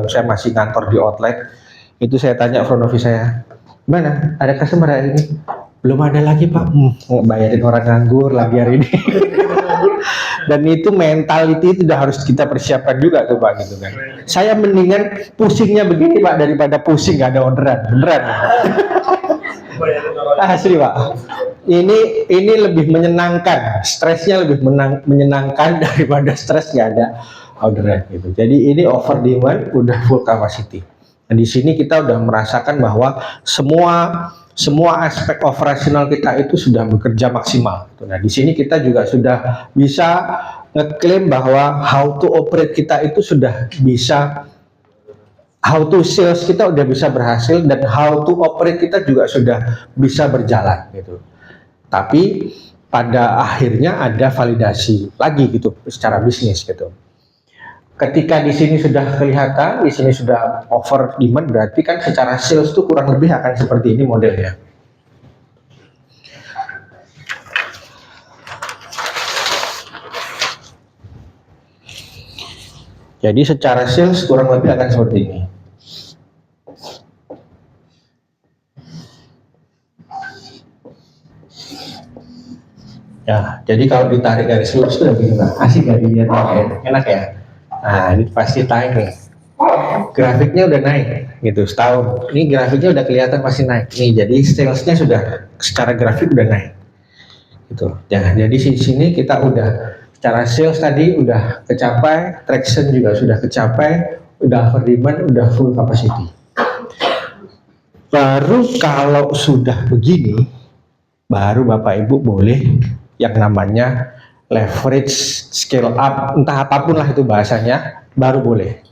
saya masih kantor di outlet. Itu saya tanya front office saya, "Mana? Ada customer hari ini?" "Belum ada lagi Pak." Bayarin orang nganggur lagi hari ini. Dan itu mentality itu udah harus kita persiapkan juga tuh Pak gitu kan. Saya mendingan pusingnya begini Pak daripada pusing gak ada orderan, beneran. Asli Pak. Ini lebih menyenangkan, stresnya lebih menyenangkan daripada stres nggak ada orderan gitu. Jadi ini over demand udah full capacity. Nah, di sini kita udah merasakan bahwa semua aspek operasional kita itu sudah bekerja maksimal. Nah, di sini kita juga sudah bisa ngeklaim bahwa how to operate kita itu sudah bisa, how to sales kita udah bisa berhasil, dan how to operate kita juga sudah bisa berjalan gitu. Tapi pada akhirnya ada validasi lagi gitu secara bisnis gitu. Ketika di sini sudah kelihatan, di sini sudah over demand, berarti kan secara sales tuh kurang lebih akan seperti ini modelnya. Jadi secara sales kurang lebih akan seperti ini. Ya, jadi kalau ditarik garis lurus itu lebih asik gak dilihat, enak ya. Nah, ini pasti naik nih. Grafiknya udah naik gitu setahun. Ini grafiknya udah kelihatan masih naik. Nih, jadi salesnya sudah secara grafik udah naik. Gitu. Ya, jadi di sini kita udah secara sales tadi udah kecapai, traction juga sudah kecapai, udah over demand, udah full capacity. Baru kalau sudah begini, baru Bapak Ibu boleh yang namanya leverage, scale up, entah apapun lah itu bahasanya, baru boleh.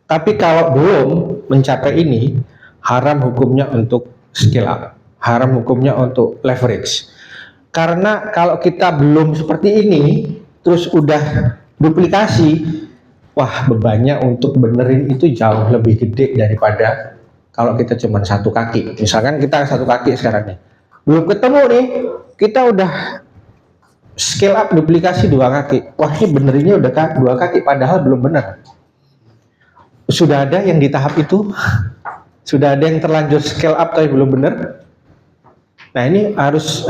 Tapi kalau belum mencapai ini, haram hukumnya untuk scale up, haram hukumnya untuk leverage. Karena kalau kita belum seperti ini, terus udah duplikasi, wah bebannya untuk benerin itu jauh lebih gede daripada kalau kita cuma satu kaki. Misalkan kita satu kaki sekarang nih, belum ketemu nih, kita udah scale up duplikasi dua kaki. Wah, ini benerinnya udah dua kaki, padahal belum benar. Sudah ada yang di tahap itu, sudah ada yang terlanjur scale up tapi belum benar. Nah, ini harus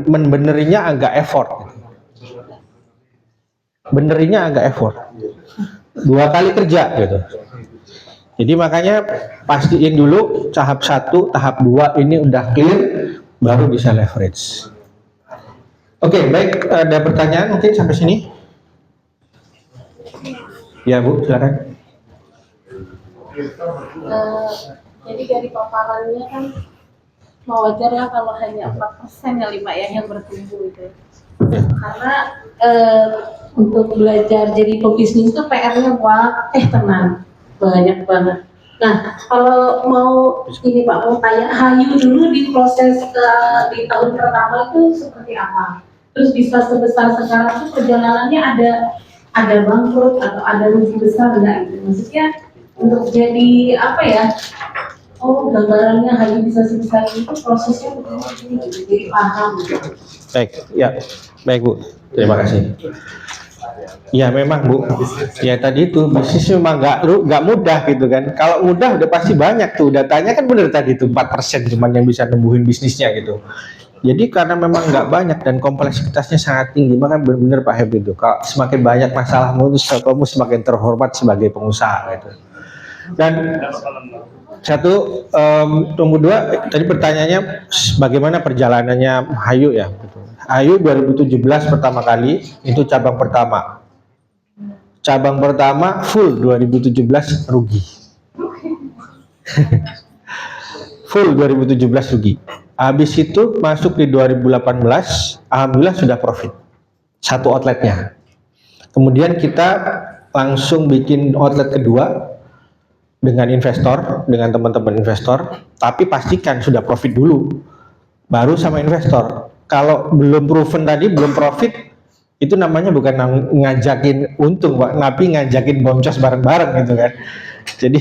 benerinya agak effort. Benerinya agak effort. Dua kali kerja gitu. Jadi makanya pastiin dulu tahap 1, tahap 2 ini udah clear, baru bisa leverage. Oke, baik, ada pertanyaan mungkin sampai sini? Ya Bu, silakan. Jadi dari paparannya kan wajar lah kalau hanya 4% ya 5 ya yang bertumbuh itu. Karena untuk belajar jadi pebisnis itu PR-nya tenang, banyak banget. Nah, kalau mau ini Pak, mau tanya Hayu dulu di proses di tahun pertama itu seperti apa? Terus bisa sebesar sekarang itu perjalanannya ada bangkrut atau ada rugi besar enggak gitu? Maksudnya untuk jadi apa ya? Oh, gambarannya Hayu bisa sebesar itu prosesnya begini gitu, jadi paham gitu. Baik, ya, baik Bu, terima kasih. Ya memang Bu, ya tadi itu bisnis memang nggak mudah gitu kan. Kalau mudah udah pasti banyak tuh, datanya kan bener tadi itu 4% cuman yang bisa nembuhin bisnisnya gitu. Jadi karena memang nggak banyak dan kompleksitasnya sangat tinggi, maka benar-benar Pak Heb itu. Kalau semakin banyak masalahmu itu kamu semakin terhormat sebagai pengusaha gitu. Dan satu, nomor dua, tadi pertanyaannya bagaimana perjalanannya Hayu ya. Hayu 2017 pertama kali, itu cabang pertama. Cabang pertama full 2017 rugi. Full 2017 rugi. Habis itu masuk di 2018, alhamdulillah sudah profit. Satu outletnya. Kemudian kita langsung bikin outlet kedua dengan investor, dengan teman-teman investor, tapi pastikan sudah profit dulu, baru sama investor. Kalau belum proven tadi, belum profit, itu namanya bukan ngajakin untung, Pak, tapi ngajakin boncos bareng-bareng gitu kan. Jadi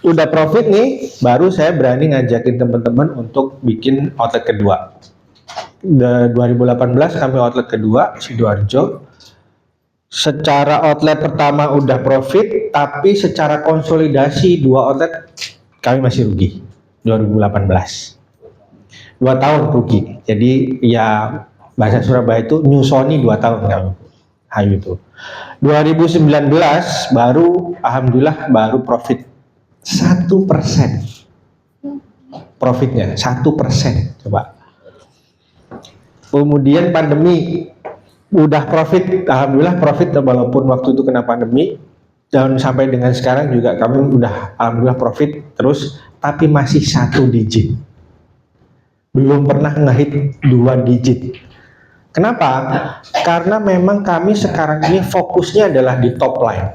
udah profit nih, baru saya berani ngajakin teman-teman untuk bikin outlet kedua. 2018 kami outlet kedua, Sidoarjo. Secara outlet pertama udah profit, tapi secara konsolidasi dua outlet kami masih rugi 2018. 2 tahun rugi. Jadi ya bahasa Surabaya itu nyusoni 2 tahun kami Hayu itu. 2019 baru alhamdulillah baru profit 1%. Profitnya 1%, coba. Kemudian pandemi udah profit, alhamdulillah profit walaupun waktu itu kena pandemi, dan sampai dengan sekarang juga kami udah alhamdulillah profit terus, tapi masih 1 digit. Belum pernah ngehit 2 digit. Kenapa? Karena memang kami sekarang ini fokusnya adalah di top line.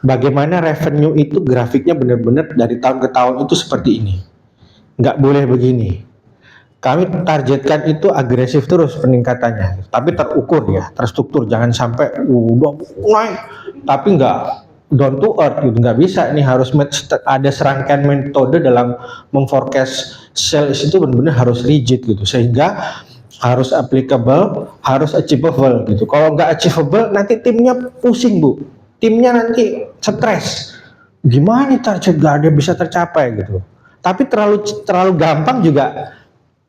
Bagaimana revenue itu grafiknya benar-benar dari tahun ke tahun itu seperti ini. Nggak boleh begini. Kami targetkan itu agresif terus peningkatannya, tapi terukur ya, terstruktur. Jangan sampai udah naik, tapi nggak down to earth gitu, nggak bisa. Ini harus ada serangkaian metode dalam memforecast sales itu benar-benar harus rigid gitu, sehingga harus applicable, harus achievable gitu. Kalau nggak achievable, nanti timnya pusing Bu, timnya nanti stres. Gimana nih target nggak ada bisa tercapai gitu. Tapi terlalu gampang juga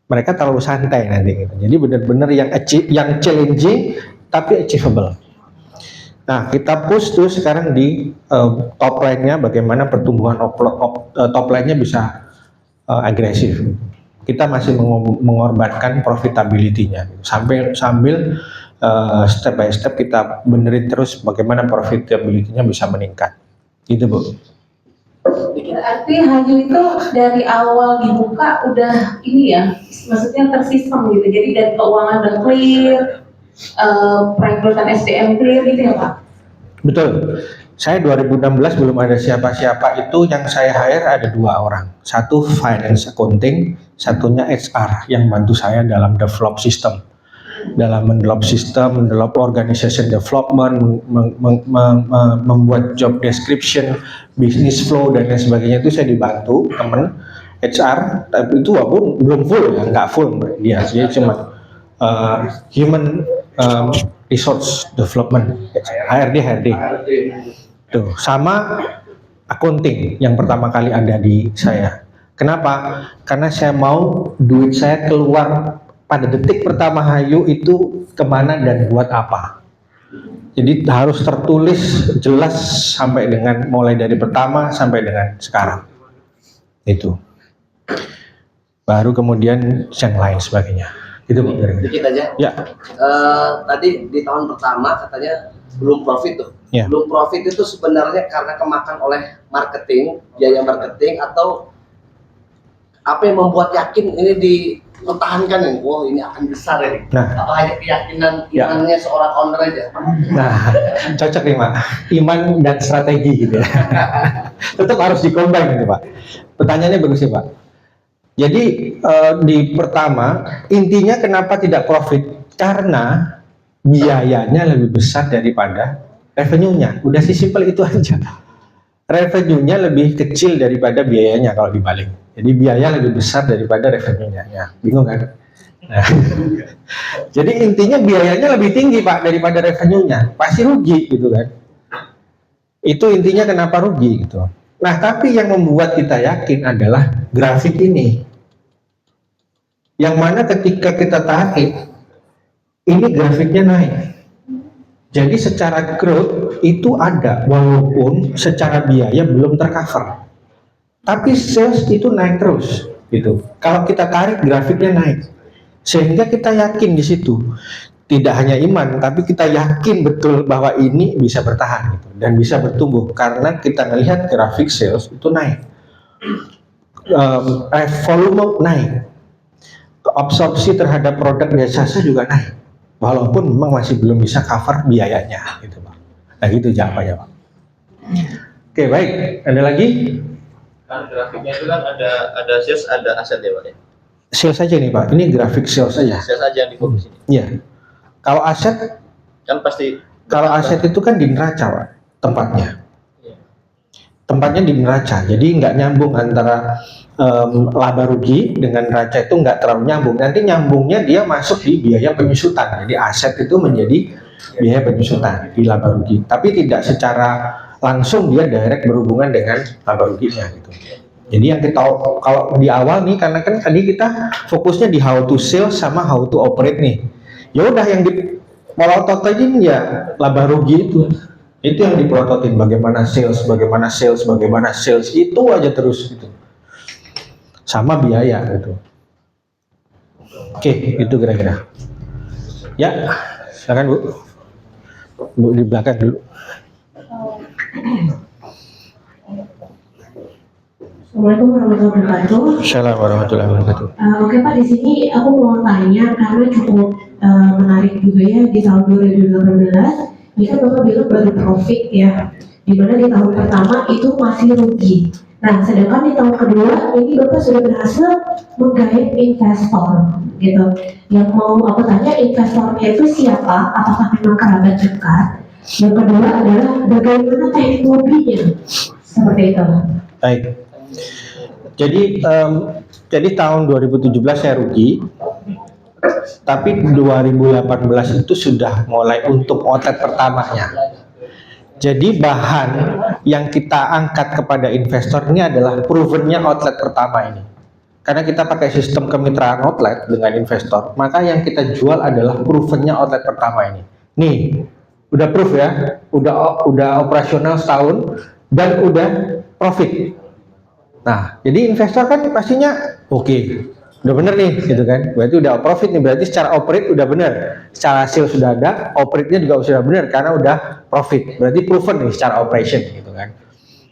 mereka terlalu santai nanti gitu. Jadi benar-benar yang challenging tapi achievable. Nah, kita push tuh sekarang di top line-nya, bagaimana pertumbuhan top line-nya bisa agresif. Kita masih mengorbankan profitability-nya sambil step by step kita benerin terus bagaimana profitability-nya bisa meningkat. Gitu Bu. Berarti Hayu itu dari awal dibuka udah ini ya, maksudnya tersistem gitu. Jadi dari keuangan udah clear, perekrutan SDM clear gitu ya Pak? Betul. Saya 2016 belum ada siapa-siapa, itu yang saya hire ada 2 orang. Satu finance accounting, satunya HR yang bantu saya dalam develop system. Dalam mendevelop sistem, mendevelop organization development, membuat job description, business flow dan lain sebagainya, itu saya dibantu teman HR. Tapi itu walaupun belum full ya, nggak full dia cuma human resource development, HRD. Tuh, sama accounting yang pertama kali ada di saya. Kenapa? Karena saya mau duit saya keluar pada detik pertama Hayu itu kemana dan buat apa. Jadi harus tertulis jelas sampai dengan mulai dari pertama sampai dengan sekarang. Itu. Baru kemudian yang lain sebagainya. Itu Dikit aja. Ya. Tadi di tahun pertama katanya belum profit tuh. Ya. Belum profit itu sebenarnya karena kemakan oleh marketing, biaya marketing, atau apa yang membuat yakin ini dipertahankan ini? Wah, ini akan besar ini. Nah. Apa hanya keyakinan Ya. imannya seorang owner aja? Nah, cocok nih Pak, iman dan strategi gitu ya. Tetap harus dikombin gitu Pak. Pertanyaannya bagus sih Pak. Jadi di pertama, intinya kenapa tidak profit? Karena biayanya lebih besar daripada revenue-nya. Udah simpel itu aja. Revenue-nya lebih kecil daripada biayanya kalau dibalik. Jadi biaya lebih besar daripada revenue-nya. Ya, bingung kan? Nah, jadi intinya biayanya lebih tinggi Pak daripada revenue-nya. Pasti rugi gitu kan. Itu intinya kenapa rugi gitu. Nah, tapi yang membuat kita yakin adalah grafik ini. Yang mana ketika kita tarik, ini grafiknya naik. Jadi secara growth itu ada, walaupun secara biaya belum tercover. Tapi sales itu naik terus, gitu. Kalau kita tarik grafiknya naik, sehingga kita yakin di situ. Tidak hanya iman, tapi kita yakin betul bahwa ini bisa bertahan gitu, dan bisa bertumbuh karena kita melihat grafik sales itu naik, volume naik, absorpsi terhadap produk dan jasa juga naik, walaupun memang masih belum bisa cover biayanya, gitu Pak. Nah gitu jawabannya Pak. Oke baik, ada lagi? Kan grafiknya itu kan ada sales, ada aset ya Pak ya? Sales aja nih Pak, ini grafik sales aja. Sales aja yang difokus ini. Iya. Kalau aset, Kan pasti itu kan di neraca Pak, tempatnya. Tempatnya di neraca, jadi nggak nyambung antara laba rugi dengan neraca, itu nggak terlalu nyambung. Nanti nyambungnya dia masuk di biaya penyusutan. Jadi aset itu menjadi biaya penyusutan di laba rugi, tapi tidak secara langsung dia direct berhubungan dengan laba ruginya gitu. Jadi yang kita kalau di awal nih, karena kan tadi kita fokusnya di how to sales sama how to operate nih. Ya udah yang dipelototin ya laba rugi itu yang dipelototin, bagaimana sales itu aja terus gitu. Sama biaya gitu. Oke, itu kira-kira. Ya, silakan Bu. Bu di belakang dulu. Assalamualaikum warahmatullahi wabarakatuh. Assalamualaikum warahmatullahi wabarakatuh. Oke Pak, di sini aku mau tanya karena cukup menarik juga ya, di tahun 2018 ini kan Bapak bilang baru profit ya, dimana di tahun pertama itu masih rugi. Nah, sedangkan di tahun kedua ini Bapak sudah berhasil menggait investor gitu. Yang mau aku tanya, investornya itu siapa? Apakah memang kerabat dekat? Yang kedua adalah bagaimana teknologinya? Seperti itu. Baik. Jadi tahun 2017 saya rugi, tapi 2018 itu sudah mulai untuk outlet pertamanya. Jadi bahan yang kita angkat kepada investor ini adalah provennya outlet pertama ini. Karena kita pakai sistem kemitraan outlet dengan investor, maka yang kita jual adalah provennya outlet pertama ini. Nih, udah proof ya, udah operasional setahun dan udah profit. Nah, jadi investor kan pastinya oke, udah bener nih, gitu kan? Berarti udah profit nih, berarti secara operate udah bener, secara sales sudah ada, operate-nya juga sudah bener karena udah profit. Berarti proven nih secara operation, gitu kan?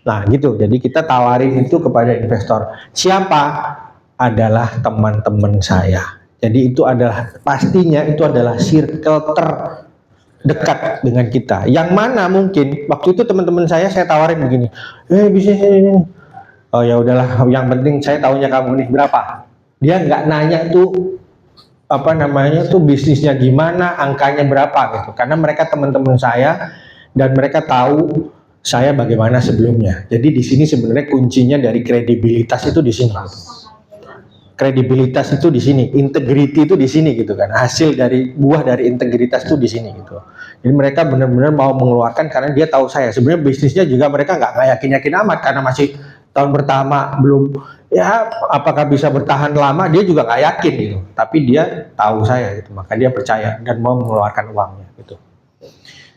Nah, gitu. Jadi kita tawarin itu kepada investor. Siapa? Adalah teman-teman saya. Jadi itu adalah pastinya itu adalah circle terdekat dengan kita. Yang mana mungkin waktu itu teman-teman saya tawarin begini, bisnis ini. Oh ya udahlah, yang penting saya tahunya kamu nih berapa. Dia nggak nanya tuh apa namanya tuh bisnisnya gimana, angkanya berapa gitu. Karena mereka teman-teman saya dan mereka tahu saya bagaimana sebelumnya. Jadi di sini sebenarnya kuncinya dari kredibilitas itu di sini. Kredibilitas itu di sini, integrity itu di sini gitu kan. Hasil dari buah dari integritas itu di sini gitu. Jadi mereka benar-benar mau mengeluarkan karena dia tahu saya. Sebenarnya bisnisnya juga mereka nggak yakin amat karena masih tahun pertama belum ya apakah bisa bertahan lama, dia juga nggak yakin gitu. Tapi dia tahu saya gitu, maka dia percaya dan mau mengeluarkan uangnya gitu.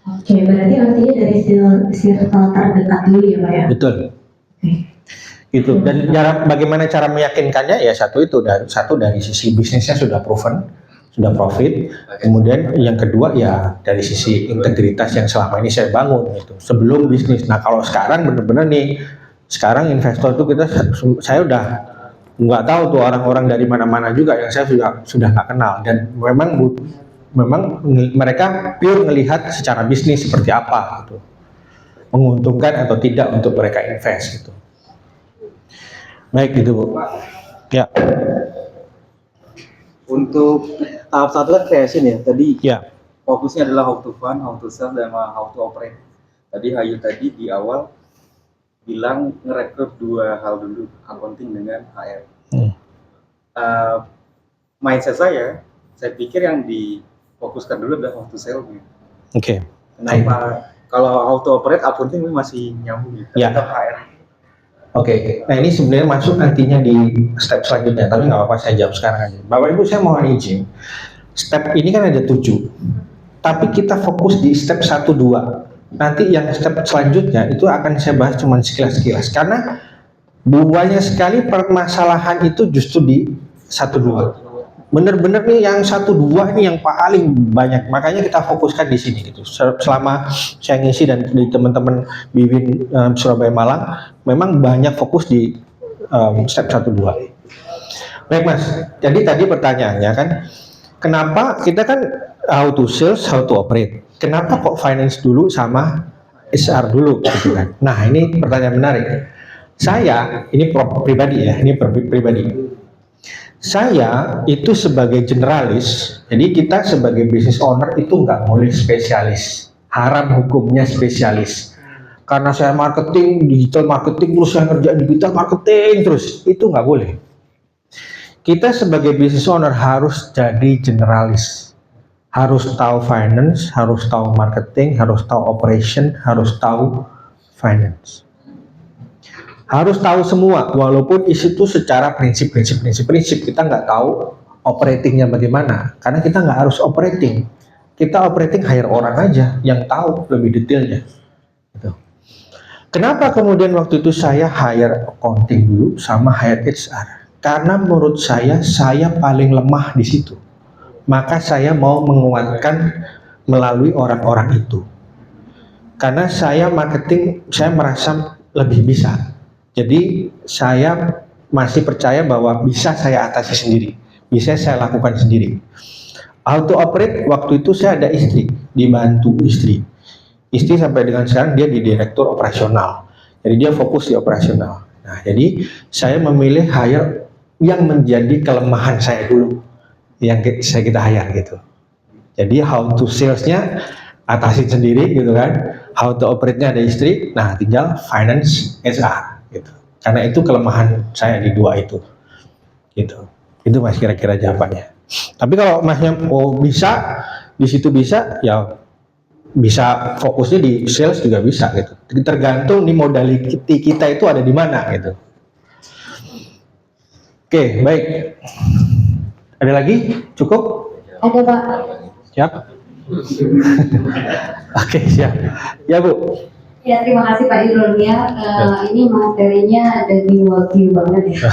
Oke, berarti artinya dari circle terdekat dulu ya Pak ya? Betul. Gitu. Dan bagaimana cara meyakinkannya ya satu dari sisi bisnisnya sudah proven, sudah profit. Kemudian yang kedua ya dari sisi integritas yang selama ini saya bangun gitu sebelum bisnis. Nah kalau sekarang benar-benar nih, sekarang investor itu saya udah nggak tahu tuh orang-orang dari mana-mana juga yang saya sudah nggak kenal, dan memang mereka pure ngelihat secara bisnis seperti apa gitu, menguntungkan atau tidak untuk mereka invest gitu. Baik gitu Bu. Ya. Untuk tahap satu kan passion ya. Tadi Ya. fokusnya adalah how to fund, how to sell, dan how to operate. Tadi Hayu tadi di awal bilang ngerekrut dua hal dulu, accounting dengan HR. Mindset saya pikir yang difokuskan dulu adalah how to sell. Oke. Kenapa? Kalau how to operate, accounting masih nyambung gitu. Ya. Tetap HR. Oke, nah ini sebenarnya masuk nantinya di step selanjutnya, tapi nggak apa-apa saya jawab sekarang aja. Bapak Ibu saya mohon izin, step ini kan ada 7, tapi kita fokus di step 1, 2. Nanti yang step selanjutnya itu akan saya bahas cuma sekilas-sekilas, karena banyak sekali permasalahan itu justru di 1, 2. Bener-bener nih yang 1, 2 ini yang paling banyak, makanya kita fokuskan di sini gitu. Selama saya ngisi dan di teman-teman Bibin Surabaya Malang, memang banyak fokus di step 1, 2. Baik Mas, jadi tadi pertanyaannya kan, kenapa kita kan how to sales, how to operate, kenapa kok finance dulu sama HR dulu gitu kan? Nah ini pertanyaan menarik. Saya ini pribadi ya, ini pribadi. Saya itu sebagai generalis, jadi kita sebagai business owner itu nggak boleh spesialis, haram hukumnya spesialis. Karena saya marketing, digital marketing, terus saya ngerjain digital marketing terus, itu nggak boleh. Kita sebagai business owner harus jadi generalis, harus tahu finance, harus tahu marketing, harus tahu operation, harus tahu finance. Harus tahu semua, walaupun itu secara prinsip kita nggak tahu operatingnya bagaimana, karena kita nggak harus operating, kita operating hire orang aja yang tahu lebih detailnya. Gitu. Kenapa kemudian waktu itu saya hire accounting dulu sama hire HR? Karena menurut saya paling lemah di situ, maka saya mau menguatkan melalui orang-orang itu. Karena saya marketing, saya merasa lebih bisa. Jadi saya masih percaya bahwa bisa saya atasi sendiri, bisa saya lakukan sendiri. Auto operate waktu itu saya ada istri, dibantu istri. Istri sampai dengan sekarang dia di direktur operasional, jadi dia fokus di operasional. Nah jadi saya memilih hire yang menjadi kelemahan saya dulu, yang kita hire gitu. Jadi how to salesnya atasi sendiri gitu kan, how to operate-nya ada istri, nah tinggal finance HR. Gitu. Karena itu kelemahan saya di 2 itu, gitu. Itu Mas kira-kira jawabannya. Tapi kalau Masnya bisa di situ bisa, ya bisa fokusnya di sales juga bisa gitu. Tergantung di modality kita itu ada di mana gitu. Oke, baik. Ada lagi? Cukup? Ada Pak. Siap. Oke, siap. Ya Bu. Ya, terima kasih Pak Irul ya. Ini materinya ada di wakil banget ya.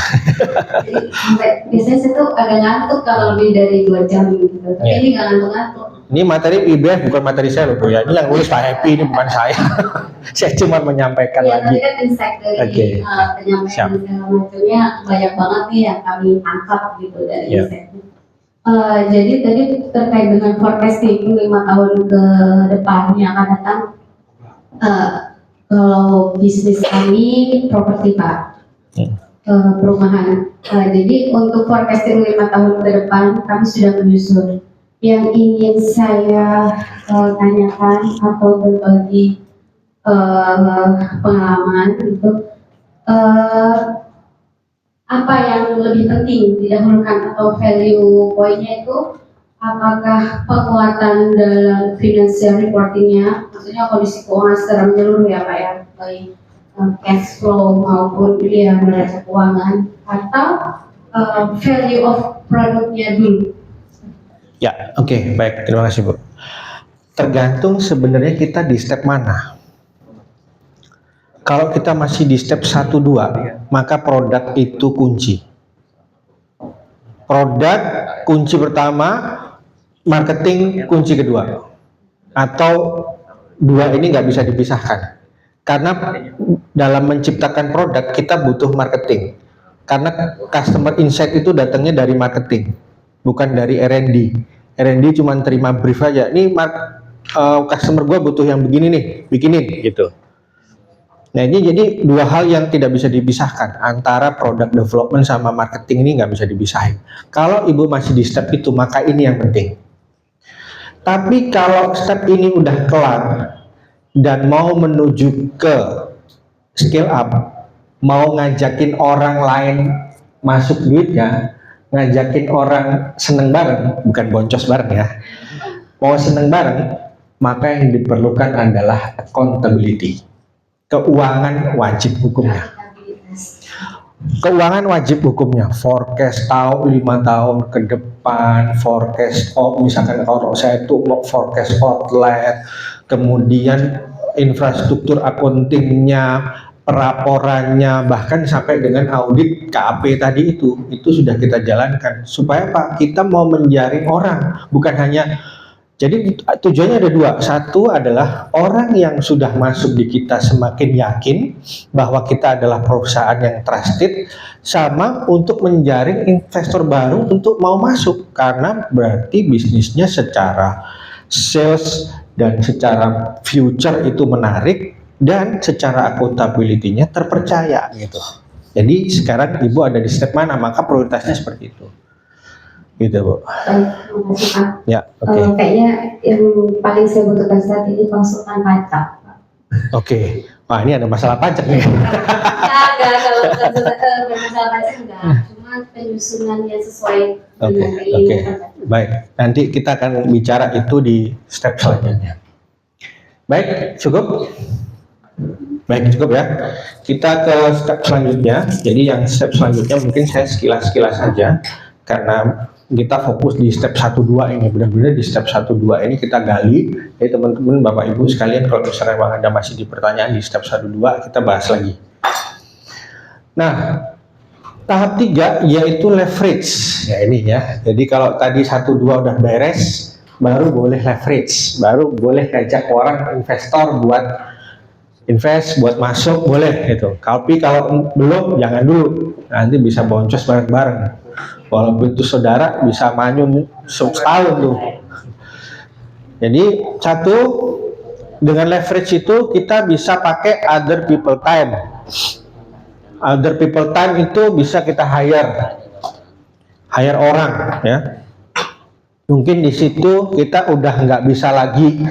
Jadi sampai biasanya saya tuh agak ngantuk kalau lebih dari 2 jam gitu. Tapi ini nggak ngantuk-ngantuk. Ini materi IBF bukan materi saya loh Bu ya. Ini yang nulis Pak Happy, ini bukan saya. Saya cuma menyampaikan Ya, lagi. tadi kan insight dari penyampaian segala macamnya banyak banget nih yang kami tangkap gitu dari insightnya. Jadi tadi terkait dengan forecasting 5 tahun ke depan yang akan datang. Kalau bisnis kami properti Pak, perumahan. Jadi untuk forecasting 5 tahun ke depan kami sudah menyusun. Yang ingin saya tanyakan atau berbagi pengalaman itu apa yang lebih penting didahulukan atau value point-nya itu? Apakah penguatan dalam financial reportingnya, maksudnya kondisi keuangan secara menyeluruh ya Pak ya, baik cash flow maupun neraca keuangan, atau value of produknya dulu? Ya, oke, baik, terima kasih Bu. Tergantung sebenarnya kita di step mana. Kalau kita masih di step 1, 2, maka produk itu kunci. Produk kunci pertama, marketing kunci kedua, atau 2 ini nggak bisa dipisahkan, karena dalam menciptakan produk kita butuh marketing, Karena customer insight itu datangnya dari marketing, bukan dari R&D. R&D cuma terima brief aja. Ini customer gue butuh yang begini nih, bikinin gitu. Nah ini jadi dua hal yang tidak bisa dipisahkan antara product development sama marketing, ini nggak bisa dipisahin. Kalau ibu masih di step itu, maka ini yang penting. Tapi kalau step ini udah kelar dan mau menuju ke scale up, mau ngajakin orang lain masuk duitnya, ngajakin orang seneng bareng, bukan boncos bareng ya, mau seneng bareng, maka yang diperlukan adalah accountability. Keuangan wajib hukumnya. Keuangan wajib hukumnya. Forecast tahu 5 tahun ke depan, forecast misalkan kalau saya itu mau forecast outlet, kemudian infrastruktur accountingnya, pelaporannya, bahkan sampai dengan audit KAP tadi itu sudah kita jalankan supaya Pak kita mau menjaring orang, bukan hanya. Jadi tujuannya ada dua. Satu adalah orang yang sudah masuk di kita semakin yakin bahwa kita adalah perusahaan yang trusted, sama untuk menjaring investor baru untuk mau masuk, karena berarti bisnisnya secara sales dan secara future itu menarik dan secara accountability-nya terpercaya gitu. Jadi sekarang ibu ada di step mana, maka prioritasnya seperti itu. Gitu Bu. Makasih Pak. Ya, oke. Kayaknya yang paling saya butuhkan saat ini konsultan pajak. Oke. Wah ini ada masalah pajak nih. Enggak, kalau masalah pajak enggak. Cuma penyusunannya sesuai dengan keinginan. Baik. Nanti kita akan bicara itu di step selanjutnya. Baik, cukup? Baik, cukup ya. Kita ke step selanjutnya. Jadi yang step selanjutnya mungkin saya sekilas-sekilas saja, karena kita fokus di step 1-2 ini, benar-benar di step 1-2 ini kita gali. Jadi teman-teman, Bapak Ibu sekalian, kalau misalnya memang Anda masih di pertanyaan di step 1-2, kita bahas lagi. Nah, tahap 3 yaitu leverage. Ya ini ya. Jadi kalau tadi 1-2 udah beres, baru boleh leverage, baru boleh ngajak orang investor buat invest, buat masuk, boleh gitu. Tapi kalau belum, jangan dulu. Nanti bisa boncos bareng-bareng. Walaupun itu saudara bisa manyun setahun tuh. Jadi satu, dengan leverage itu kita bisa pakai other people time. Other people time itu bisa kita hire orang ya. Mungkin di situ kita udah nggak bisa lagi.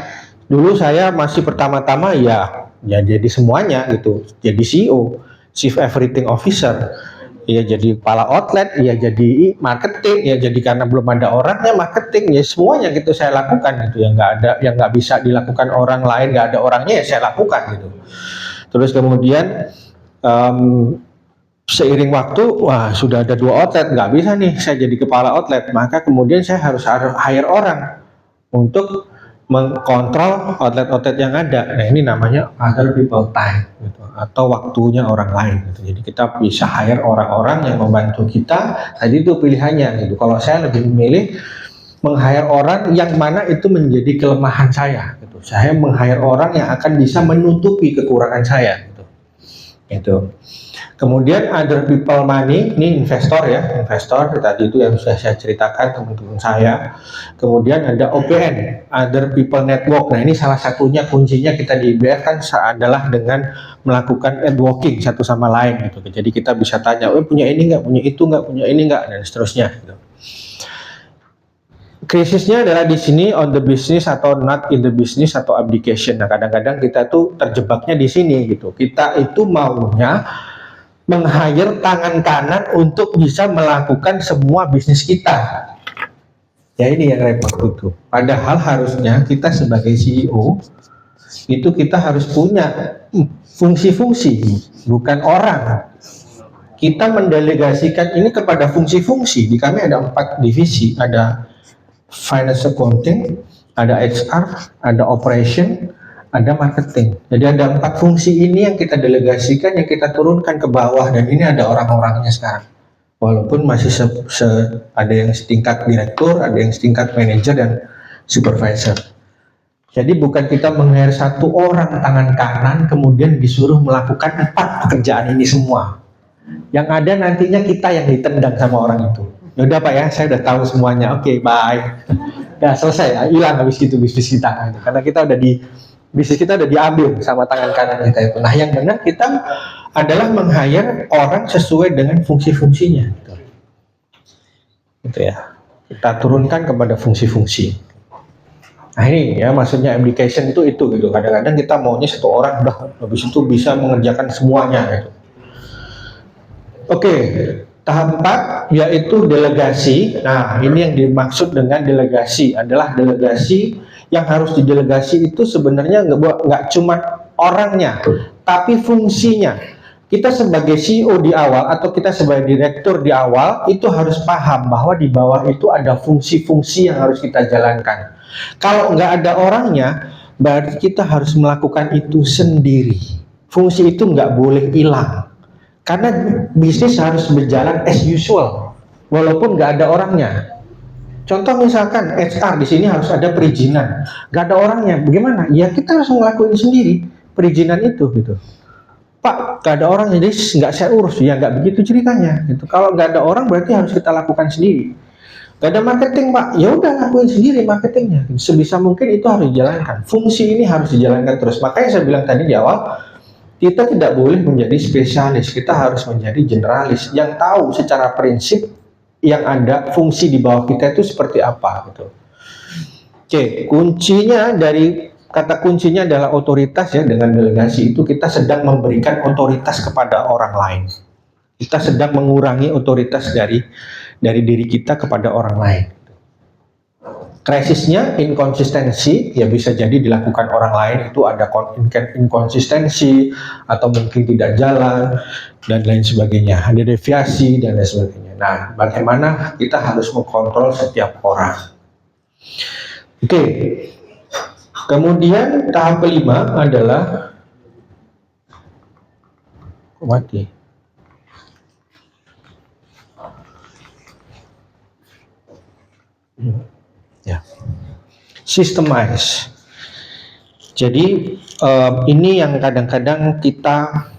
Dulu saya masih pertama-tama ya jadi semuanya gitu. Jadi CEO, Chief Everything Officer. Ya jadi kepala outlet, ya jadi marketing, ya jadi karena belum ada orangnya marketing, ya semuanya gitu saya lakukan gitu, yang nggak ada, yang nggak bisa dilakukan orang lain, nggak ada orangnya ya saya lakukan gitu. Terus kemudian seiring waktu, wah sudah ada 2 outlet, nggak bisa nih saya jadi kepala outlet, maka kemudian saya harus hire orang untuk mengkontrol outlet-outlet yang ada. Nah ini namanya other people time gitu, atau waktunya orang lain gitu. Jadi kita bisa hire orang-orang yang membantu kita. Tadi itu pilihannya gitu. Kalau saya lebih memilih meng-hire orang yang mana itu menjadi kelemahan saya gitu. Saya meng-hire orang yang akan bisa menutupi kekurangan saya gitu. Gitu. Kemudian other people money, ini investor ya, investor tadi itu yang sudah saya ceritakan teman-teman saya. Kemudian ada OPN, other people network. Nah ini salah satunya kuncinya kita di IBF kan adalah dengan melakukan networking satu sama lain gitu. Jadi kita bisa tanya, punya ini nggak, punya itu nggak, punya ini nggak, dan seterusnya. Gitu. Krisisnya adalah di sini on the business atau not in the business atau abdication. Nah kadang-kadang kita tuh terjebaknya di sini gitu. Kita itu maunya meng-hire tangan kanan untuk bisa melakukan semua bisnis kita. Ya ini yang repot itu. Padahal harusnya kita sebagai CEO itu kita harus punya fungsi-fungsi, bukan orang. Kita mendelegasikan ini kepada fungsi-fungsi. Di kami ada 4 divisi, ada finance accounting, ada HR, ada operation, ada marketing. Jadi ada 4 fungsi ini yang kita delegasikan, yang kita turunkan ke bawah, dan ini ada orang-orangnya sekarang. Walaupun masih ada yang setingkat direktur, ada yang setingkat manajer dan supervisor. Jadi bukan kita meng-hire 1 orang tangan kanan kemudian disuruh melakukan 4 pekerjaan ini semua. Yang ada nantinya kita yang ditendang sama orang itu. Ya udah Pak ya, saya udah tahu semuanya. Oke, bye. Udah selesai ya, hilang habis gitu bisnis kita. Karena kita udah bisnis kita udah diambil sama tangan kanan kita itu. Nah, yang benar kita adalah meng-hire orang sesuai dengan fungsi-fungsinya. Gitu ya. Kita turunkan kepada fungsi-fungsi. Nah ini ya maksudnya application itu gitu. Kadang-kadang kita maunya satu orang udah habis itu bisa mengerjakan semuanya gitu. Oke, tahap 4 yaitu delegasi. Nah ini yang dimaksud dengan delegasi adalah delegasi yang harus didelegasi itu sebenarnya nggak cuma orangnya, tapi fungsinya. Kita sebagai CEO di awal atau kita sebagai direktur di awal itu harus paham bahwa di bawah itu ada fungsi-fungsi yang harus kita jalankan. Kalau nggak ada orangnya, berarti kita harus melakukan itu sendiri. Fungsi itu nggak boleh hilang. Karena bisnis harus berjalan as usual, walaupun nggak ada orangnya. Contoh misalkan HR di sini harus ada perizinan, nggak ada orangnya, bagaimana? Ya kita harus ngelakuin sendiri perizinan itu gitu. Pak, nggak ada orang jadi nggak saya urus, ya nggak begitu ceritanya. Gitu. Kalau nggak ada orang berarti harus kita lakukan sendiri. Nggak ada marketing Pak, ya udah lakuin sendiri marketingnya. Sebisa mungkin itu harus dijalankan. Fungsi ini harus dijalankan terus. Makanya saya bilang tadi di awal, kita tidak boleh menjadi spesialis, kita harus menjadi generalis yang tahu secara prinsip yang ada fungsi di bawah kita itu seperti apa. Gitu. Oke, kuncinya dari kata kuncinya adalah otoritas ya. Dengan delegasi itu kita sedang memberikan otoritas kepada orang lain. Kita sedang mengurangi otoritas dari diri kita kepada orang lain. Krisisnya inkonsistensi ya bisa jadi dilakukan orang lain itu ada inkonsistensi atau mungkin tidak jalan dan lain sebagainya. Ada deviasi dan lain sebagainya. Nah, bagaimana kita harus mengkontrol setiap orang. Oke. Kemudian tahap kelima adalah mati. Ya, systemize. Jadi ini yang kadang-kadang kita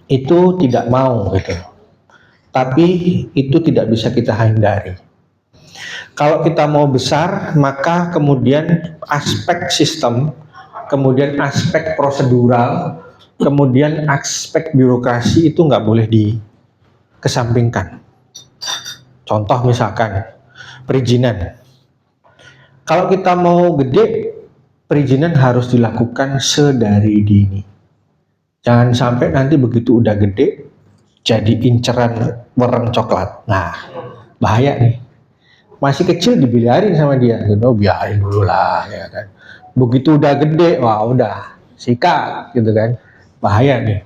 itu tidak mau gitu. Tapi itu tidak bisa kita hindari. Kalau kita mau besar, maka kemudian aspek sistem, kemudian aspek prosedural, kemudian aspek birokrasi itu nggak boleh dikesampingkan. Contoh misalkan perizinan. Kalau kita mau gede, perizinan harus dilakukan sedari dini. Jangan sampai nanti begitu udah gede, jadi inceran wereng coklat. Nah, bahaya nih. Masih kecil dibiarin sama dia, gitu, biarin dulu lah, ya kan. Begitu udah gede, wah udah sikat, gitu kan, bahaya nih.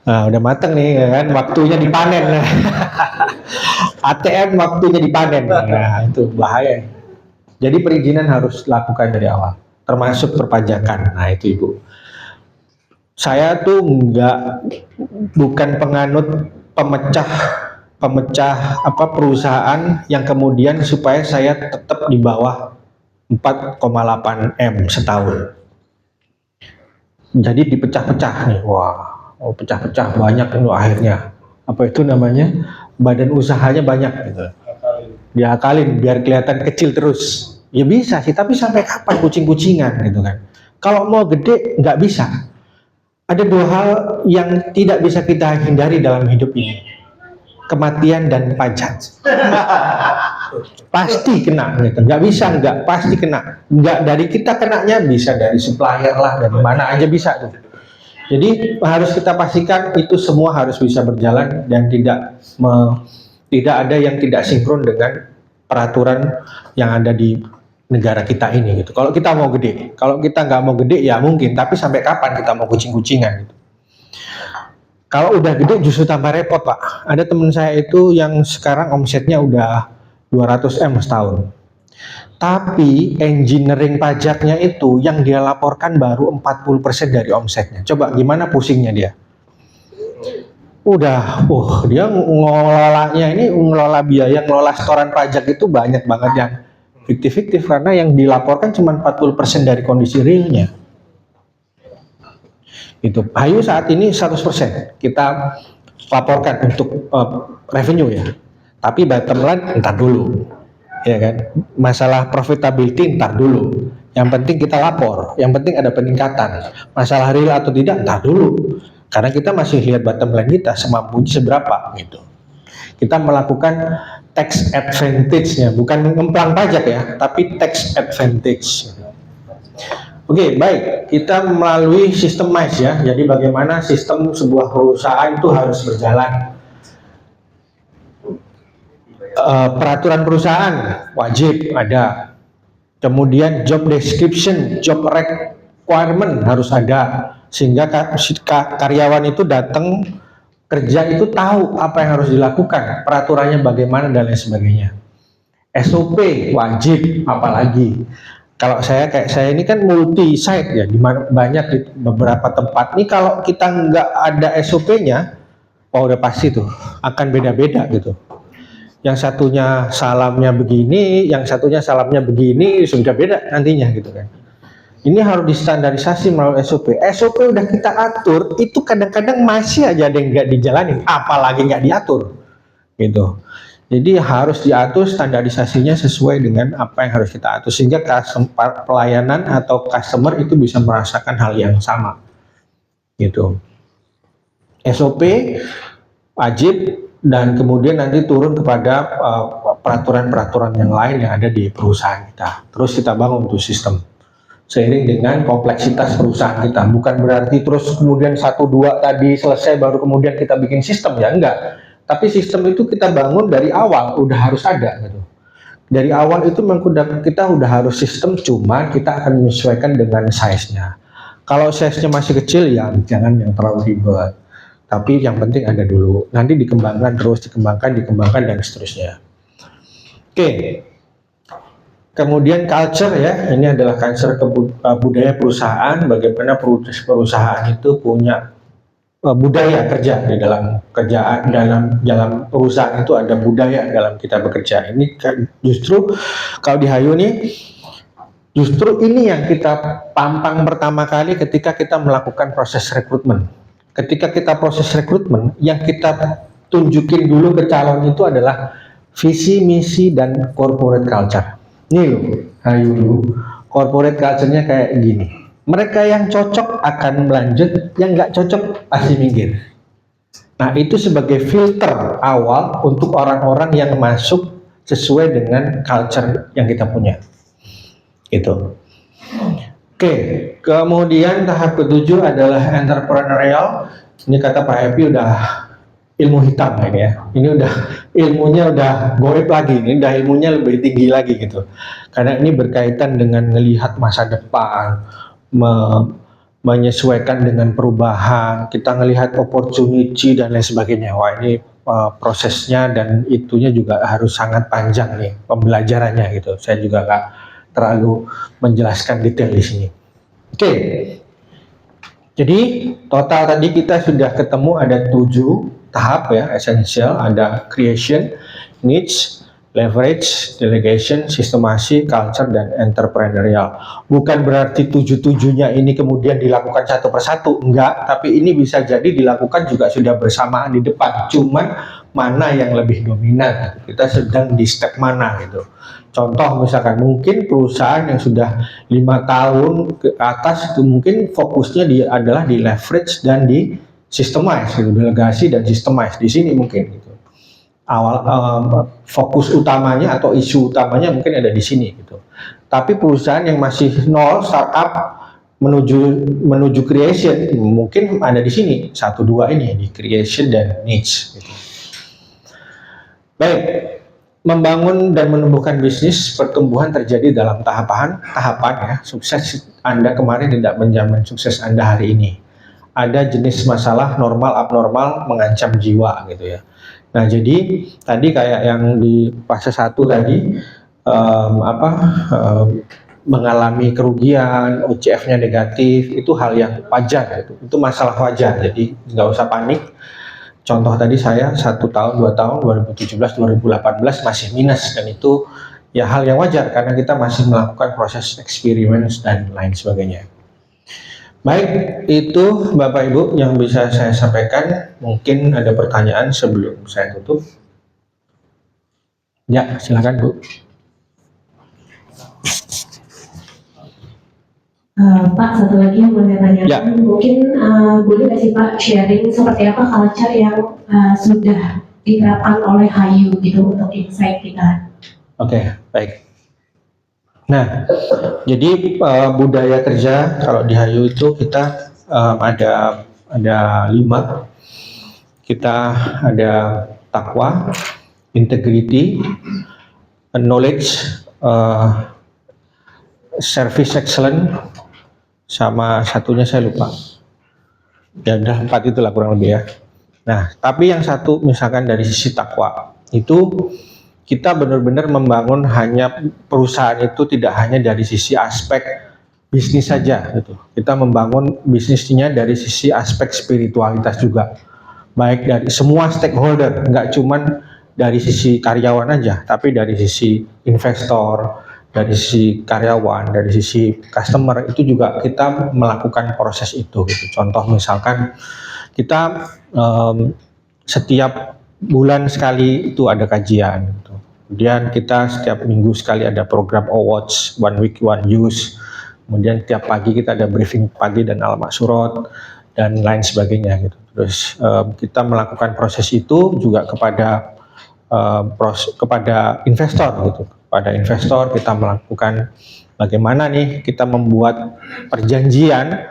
Nah, udah mateng nih, ya kan, waktunya dipanen. ATM waktunya dipanen, nah itu bahaya. Jadi perizinan harus dilakukan dari awal, termasuk perpajakan. Nah itu Ibu. Saya tuh bukan penganut pemecah perusahaan yang kemudian supaya saya tetap di bawah 4,8 M setahun. Jadi dipecah-pecah nih, wah, pecah-pecah banyak itu akhirnya. Apa itu namanya? Badan usahanya banyak gitu. Diakalin biar kelihatan kecil terus. Ya bisa sih, tapi sampai kapan kucing-kucingan gitu kan? Kalau mau gede nggak bisa. Ada dua hal yang tidak bisa kita hindari dalam hidup ini. Kematian dan pajak. Pasti kena gitu. Nggak bisa nggak, pasti kena. Nggak dari kita kenanya, bisa dari supplier lah, dari mana aja bisa tuh. Jadi harus kita pastikan itu semua harus bisa berjalan dan tidak ada yang tidak sinkron dengan peraturan yang ada di negara kita ini gitu. Kalau kita mau gede, kalau kita nggak mau gede ya mungkin, tapi sampai kapan kita mau kucing-kucingan gitu. Kalau udah gede justru tambah repot Pak. Ada teman saya itu yang sekarang omsetnya udah 200 M setahun. Tapi engineering pajaknya itu yang dia laporkan baru 40% dari omsetnya. Coba gimana pusingnya dia? Udah, dia ngelolanya ini, ngelola biaya, ngelola setoran pajak itu banyak banget yang fiktif-fiktif karena yang dilaporkan cuma 40% dari kondisi realnya. Itu Hayu saat ini 100% kita laporkan untuk revenue ya. Tapi bottom line entar dulu. Ya kan? Masalah profitability entar dulu. Yang penting kita lapor, yang penting ada peningkatan. Masalah real atau tidak entar dulu. Karena kita masih lihat bottom line kita semampunya seberapa gitu. Kita melakukan tax advantage-nya, bukan ngemplang pajak ya, tapi tax advantage. Oke, baik. Kita melalui sistemize ya. Jadi bagaimana sistem sebuah perusahaan itu harus berjalan. Peraturan perusahaan wajib ada. Kemudian job description, job requirement harus ada. Sehingga karyawan itu datang kerja itu tahu apa yang harus dilakukan, peraturannya bagaimana dan lain sebagainya. SOP wajib, apalagi kalau kayak saya ini kan multi site ya, di banyak di beberapa tempat. Ini kalau kita nggak ada SOP-nya, udah pasti tuh akan beda-beda gitu. Yang satunya salamnya begini, yang satunya salamnya begini, sudah beda nantinya gitu kan. Ini harus distandarisasi melalui SOP. SOP udah kita atur, itu kadang-kadang masih aja ada yang nggak dijalanin, apalagi nggak diatur, gitu. Jadi harus diatur standarisasinya sesuai dengan apa yang harus kita atur, sehingga pelayanan atau customer itu bisa merasakan hal yang sama, gitu. SOP wajib dan kemudian nanti turun kepada peraturan-peraturan yang lain yang ada di perusahaan kita. Terus kita bangun tuh sistem seiring dengan kompleksitas perusahaan kita. Bukan berarti terus kemudian 1-2 tadi selesai baru kemudian kita bikin sistem, ya enggak. Tapi sistem itu kita bangun dari awal udah harus ada gitu. Dari awal itu kita udah harus sistem, cuma kita akan menyesuaikan dengan size-nya. Kalau size-nya masih kecil ya jangan yang terlalu ribet. Tapi yang penting ada dulu. Nanti dikembangkan terus, dikembangkan dan seterusnya. Oke. Kemudian culture ya, ini adalah culture budaya perusahaan, bagaimana perusahaan itu punya budaya kerja di dalam kerjaan, dalam perusahaan itu ada budaya dalam kita bekerja. Ini justru kalau di Hayu nih, justru ini yang kita pampang pertama kali ketika kita melakukan proses rekrutmen. Ketika kita proses rekrutmen, yang kita tunjukin dulu ke calon itu adalah visi, misi, dan corporate culture. Nih loh, Hayu, corporate culture-nya kayak gini. Mereka yang cocok akan melanjut, yang nggak cocok pasti minggir. Nah, itu sebagai filter awal untuk orang-orang yang masuk sesuai dengan culture yang kita punya. Gitu. Oke, kemudian tahap ketujuh adalah entrepreneurial. Ini kata Pak Happy udah ilmu hitam ini ya. Ini udah ilmunya udah goib lagi, ini udah ilmunya lebih tinggi lagi gitu. Karena ini berkaitan dengan melihat masa depan, menyesuaikan dengan perubahan, kita ngelihat opportunity dan lain sebagainya. Wah, ini prosesnya dan itunya juga harus sangat panjang nih pembelajarannya gitu. Saya juga nggak terlalu menjelaskan detail di sini. Oke. Jadi total tadi kita sudah ketemu ada 7 tahap ya, essential, ada creation, niche, leverage, delegation, sistemasi, culture, dan entrepreneurial. Bukan berarti 7-7-nya ini kemudian dilakukan satu persatu, enggak, tapi ini bisa jadi dilakukan juga sudah bersamaan di depan, cuman mana yang lebih dominan, kita sedang di step mana gitu. Contoh misalkan mungkin perusahaan yang sudah 5 tahun ke atas itu mungkin fokusnya adalah di leverage dan di systemize, gitu, delegasi dan systemize di sini mungkin gitu. Fokus utamanya atau isu utamanya mungkin ada di sini gitu. Tapi perusahaan yang masih nol, startup menuju creation mungkin ada di sini 1-2 ini di creation dan niche gitu. Baik, membangun dan menumbuhkan bisnis pertumbuhan terjadi dalam tahapan ya. Sukses Anda kemarin tidak menjamin sukses Anda hari ini. Ada jenis masalah normal abnormal mengancam jiwa gitu ya. Nah, jadi tadi kayak yang di fase 1 tadi mengalami kerugian, OCF-nya negatif, itu hal yang wajar gitu. Itu masalah wajar. Jadi nggak usah panik. Contoh tadi saya 1 tahun, 2 tahun, 2017, 2018 masih minus, dan itu ya hal yang wajar karena kita masih melakukan proses eksperimen dan lain sebagainya. Baik, itu Bapak Ibu yang bisa saya sampaikan. Mungkin ada pertanyaan sebelum saya tutup. Ya, silakan Bu. Pak, satu lagi yang mau saya tanyakan, Ya. mungkin boleh nggak sih Pak sharing seperti apa culture yang sudah diterapkan oleh HAYU gitu untuk insight kita? Oke, baik. Nah, jadi budaya kerja kalau di HAYU itu kita ada 5. Kita ada takwa, integrity, knowledge, service excellence, sama satunya saya lupa. Ya udah 4 itulah kurang lebih ya. Nah, tapi yang satu misalkan dari sisi takwa itu kita benar-benar membangun hanya perusahaan itu tidak hanya dari sisi aspek bisnis saja gitu. Kita membangun bisnisnya dari sisi aspek spiritualitas juga. Baik dari semua stakeholder, nggak cuman dari sisi karyawan aja, tapi dari sisi investor, dari sisi karyawan, dari sisi customer itu juga kita melakukan proses itu gitu. Contoh misalkan kita setiap bulan sekali itu ada kajian gitu. Kemudian kita setiap minggu sekali ada program awards, one week one use. Kemudian tiap pagi kita ada briefing pagi dan al-maksurot dan lain sebagainya gitu. Terus kita melakukan proses itu juga kepada investor gitu. Pada investor kita melakukan bagaimana nih kita membuat perjanjian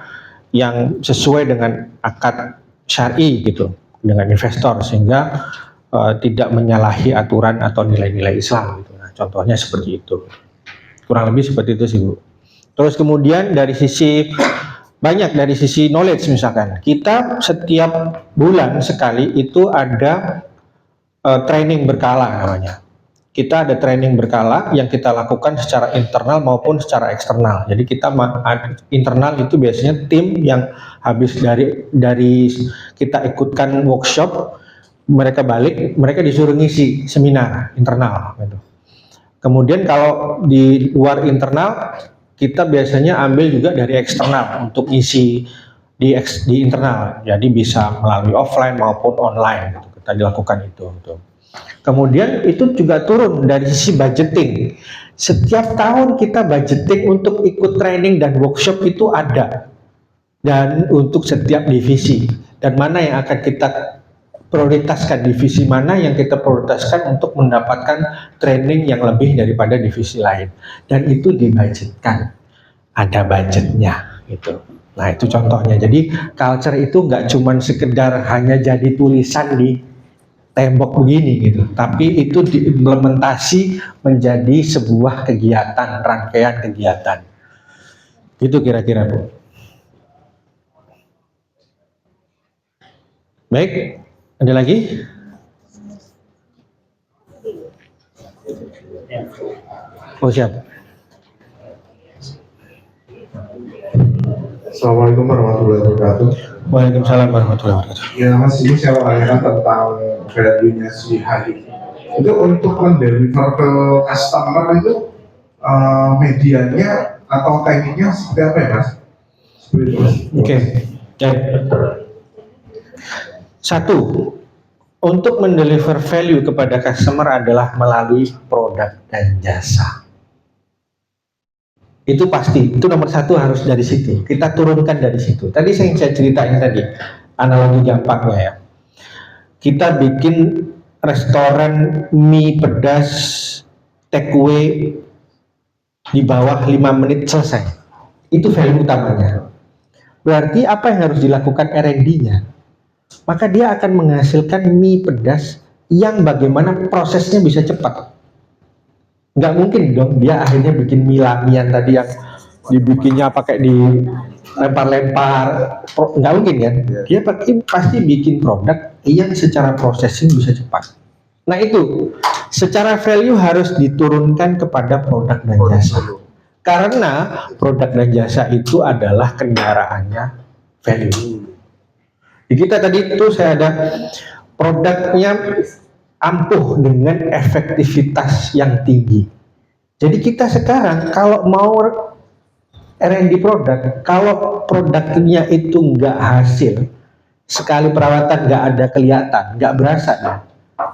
yang sesuai dengan akad syar'i gitu dengan investor sehingga tidak menyalahi aturan atau nilai-nilai Islam gitu. Nah, contohnya seperti itu. Kurang lebih seperti itu sih Bu. Terus kemudian dari sisi knowledge misalkan, kita setiap bulan sekali itu ada training berkala namanya. Kita ada training berkala yang kita lakukan secara internal maupun secara eksternal. Jadi kita internal itu biasanya tim yang habis dari kita ikutkan workshop, mereka balik, mereka disuruh ngisi seminar internal gitu. Kemudian kalau di luar internal, kita biasanya ambil juga dari eksternal untuk isi di internal. Jadi bisa melalui offline maupun online gitu. Kita dilakukan itu gitu. Kemudian itu juga turun dari sisi budgeting. Setiap tahun kita budgeting untuk ikut training dan workshop itu ada. Dan untuk setiap divisi. Dan mana yang akan kita prioritaskan, divisi mana yang kita prioritaskan untuk mendapatkan training yang lebih daripada divisi lain. Dan itu dibudgetkan. Ada budgetnya gitu. Nah itu contohnya. Jadi culture itu nggak cuma sekedar hanya jadi tulisan di tembok begini gitu, tapi itu diimplementasi menjadi sebuah kegiatan, rangkaian kegiatan. Gitu kira-kira Bu. Baik, ada lagi? Oh siap. Assalamualaikum warahmatullahi wabarakatuh. Waalaikumsalam warahmatullahi wabarakatuh. Ya Mas, ini saya mau tanyakan tentang value-nya si HAYU. Itu untuk mendeliver ke customer itu medianya atau tekniknya seperti apa ya Mas? Oke. Satu, untuk mendeliver value kepada customer adalah melalui produk dan jasa. Itu pasti, itu nomor satu harus dari situ. Kita turunkan dari situ. Tadi saya ceritain tadi, analogi gampangnya ya. Kita bikin restoran mie pedas take away di bawah 5 menit selesai. Itu value utamanya. Berarti apa yang harus dilakukan R&D-nya? Maka dia akan menghasilkan mie pedas yang bagaimana prosesnya bisa cepat. Nggak mungkin dong dia akhirnya bikin mie lamian tadi yang dibikinnya pakai di lempar-lempar, nggak mungkin kan? Dia pasti bikin produk yang secara processing bisa cepat. Nah itu secara value harus diturunkan kepada produk dan jasa, karena produk dan jasa itu adalah kendaraannya value. Di kita tadi itu saya ada produknya ampuh dengan efektivitas yang tinggi. Jadi kita sekarang kalau mau R&D produk, kalau produknya itu nggak hasil, sekali perawatan nggak ada kelihatan, nggak berasa,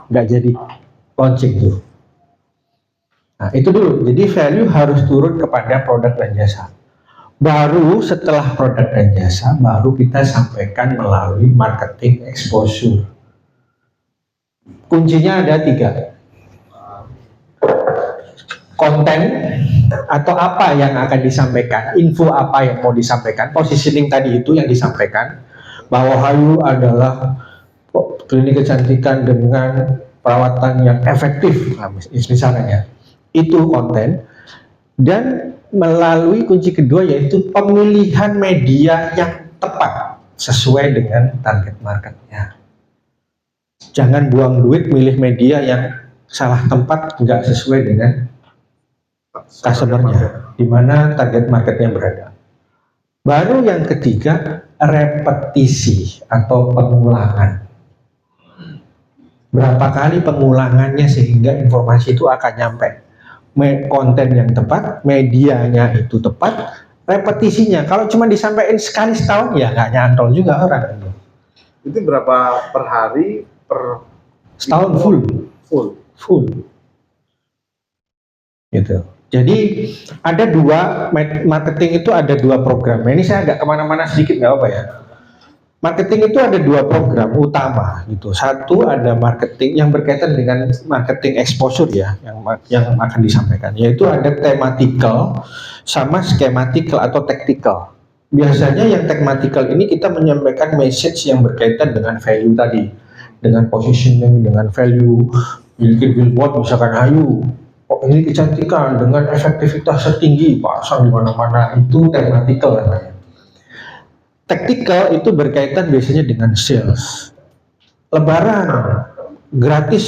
nggak jadi launching tuh. Nah itu dulu, jadi value harus turun kepada produk dan jasa. Baru setelah produk dan jasa, baru kita sampaikan melalui marketing exposure. Kuncinya ada 3. Konten atau apa yang akan disampaikan, info apa yang mau disampaikan, positioning tadi itu yang disampaikan, bahwa Hayu adalah klinik kecantikan dengan perawatan yang efektif, misalnya, itu konten. Dan melalui kunci kedua yaitu pemilihan media yang tepat sesuai dengan target marketnya. Jangan buang duit milih media yang salah tempat, nggak sesuai dengan customer-nya, di mana target marketnya berada. Baru yang ketiga, repetisi atau pengulangan. Berapa kali pengulangannya sehingga informasi itu akan nyampe. Konten yang tepat, medianya itu tepat, repetisinya. Kalau cuma disampaikan sekali setahun ya nggak nyantol juga orang. Itu berapa per hari, per setahun full. Gitu. Jadi ada 2 marketing itu ada 2 program. Ini saya agak kemana-mana sedikit nggak apa ya. Marketing itu ada 2 program utama gitu. Satu ada marketing yang berkaitan dengan marketing exposure ya, yang akan disampaikan. Yaitu ada thematical sama schematical atau tactical. Biasanya yang thematical ini kita menyampaikan message yang berkaitan dengan value tadi, dengan positioning, dengan value, bikin billboard misalkan Hayu. Ini kecantikan dengan efektivitas setinggi, pasang di mana-mana, itu thematical namanya. Tactical itu berkaitan biasanya dengan sales. Lebaran gratis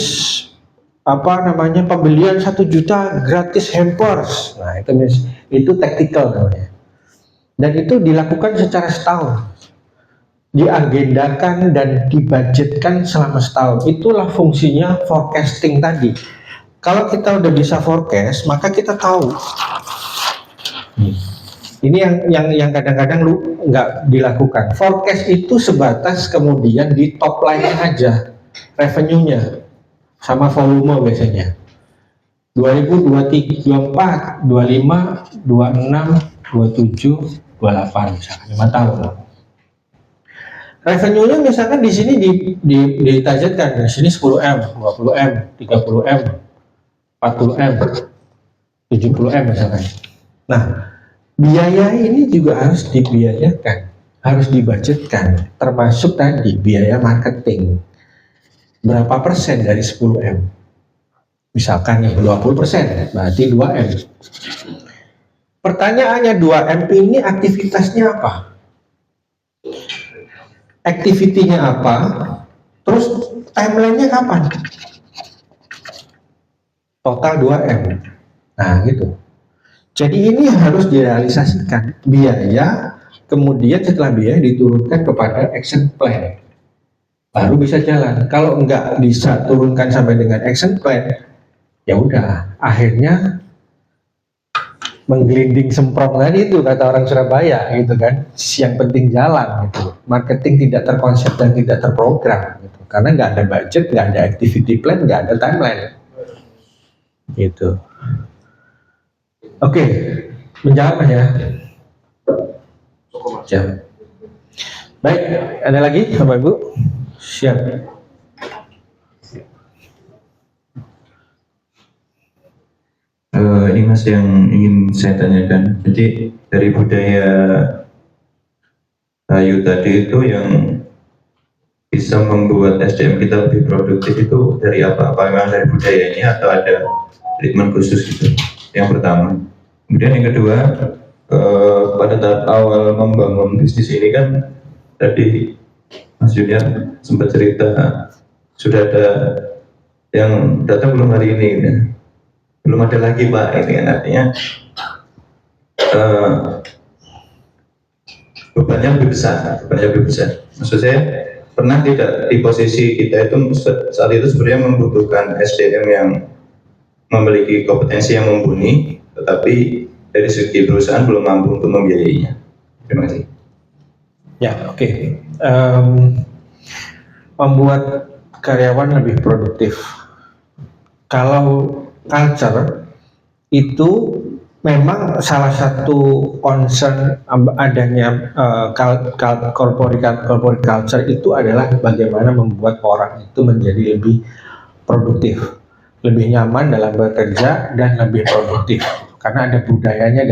pembelian 1 juta gratis hampers. Nah, itu tactical namanya. Dan itu dilakukan secara setahun. Diagendakan dan dibudgetkan selama setahun. Itulah fungsinya forecasting tadi. Kalau kita udah bisa forecast, maka kita tahu. Ini yang kadang-kadang nggak dilakukan. Forecast itu sebatas kemudian di top line aja, revenue-nya sama volume biasanya. 2023, 24, 25, 26, 27, 28 misalkan 5 tahun. Revenue-nya misalkan di sini ditargetkan di sini 10M, 20M, 30M, 40M, 70M misalkan. Nah, biaya ini juga harus dibiayakan, harus dibudgetkan, termasuk tadi biaya marketing. Berapa persen dari 10M? Misalkan nih 20%, berarti 2M. Pertanyaannya 2M ini aktivitasnya apa? Activity-nya apa? Terus timeline-nya kapan? Total 2M. Nah gitu. Jadi ini harus direalisasikan biaya, kemudian setelah biaya diturunkan kepada action plan, baru bisa jalan. Kalau nggak bisa turunkan sampai dengan action plan, ya udah, akhirnya menggelinding semprong tadi itu kata orang Surabaya, gitu kan. Yang penting jalan, gitu. Marketing tidak terkonsep dan tidak terprogram, gitu. Karena nggak ada budget, nggak ada activity plan, nggak ada timeline, gitu. Oke, menjawab ya. Siap. Baik, ada lagi Bapak Ibu? Siap. Ini Mas yang ingin saya tanyakan. Jadi dari budaya Hayu tadi itu yang bisa membuat SDM kita lebih produktif itu dari apa? Apa memang dari budayanya atau ada treatment khusus gitu? Yang pertama. Kemudian yang kedua, pada tahap awal membangun bisnis ini kan tadi Mas Junior sempat cerita sudah ada yang datang belum hari ini, ya. Belum ada lagi Pak, ini kan artinya bebannya lebih besar. Maksud saya pernah tidak di posisi kita itu saat itu sebenarnya membutuhkan SDM yang memiliki kompetensi yang mumpuni, tetapi dari segi perusahaan belum mampu untuk membiayainya. Terima kasih. Ya, oke. Membuat karyawan lebih produktif. Kalau culture itu memang salah satu concern adanya corporate culture itu adalah bagaimana membuat orang itu menjadi lebih produktif, lebih nyaman dalam bekerja dan lebih produktif karena ada budayanya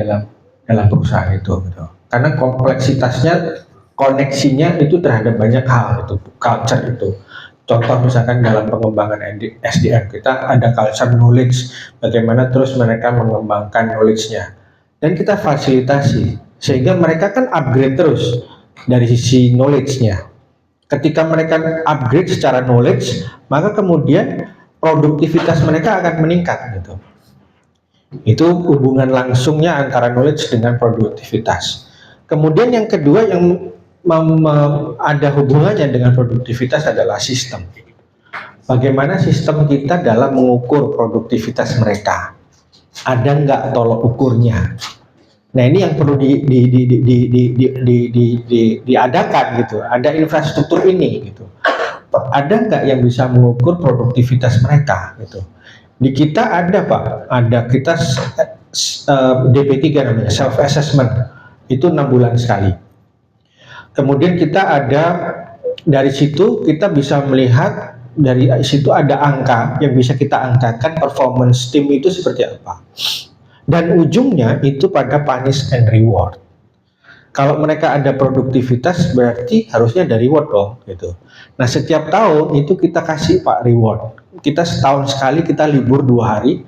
dalam perusahaan itu gitu. Karena kompleksitasnya, koneksinya itu terhadap banyak hal itu culture itu. Contoh misalkan dalam pengembangan SDM kita ada culture knowledge, bagaimana terus mereka mengembangkan knowledge-nya dan kita fasilitasi sehingga mereka kan upgrade terus dari sisi knowledge-nya. Ketika mereka upgrade secara knowledge, maka kemudian produktivitas mereka akan meningkat gitu. Itu hubungan langsungnya antara knowledge dengan produktivitas. Kemudian yang kedua yang ada hubungannya dengan produktivitas adalah sistem. Bagaimana sistem kita dalam mengukur produktivitas mereka? Ada nggak tolok ukurnya? Nah ini yang perlu diadakan gitu. Ada infrastruktur ini gitu. Ada nggak yang bisa mengukur produktivitas mereka gitu? Di kita ada Pak, ada kita DP3 namanya self assessment itu 6 bulan sekali. Kemudian kita ada dari situ kita bisa melihat dari situ ada angka yang bisa kita angkakan performance tim itu seperti apa. Dan ujungnya itu pada punish and reward. Kalau mereka ada produktivitas berarti harusnya ada reward dong gitu. Nah setiap tahun itu kita kasih Pak reward. Kita setahun sekali kita libur 2 hari,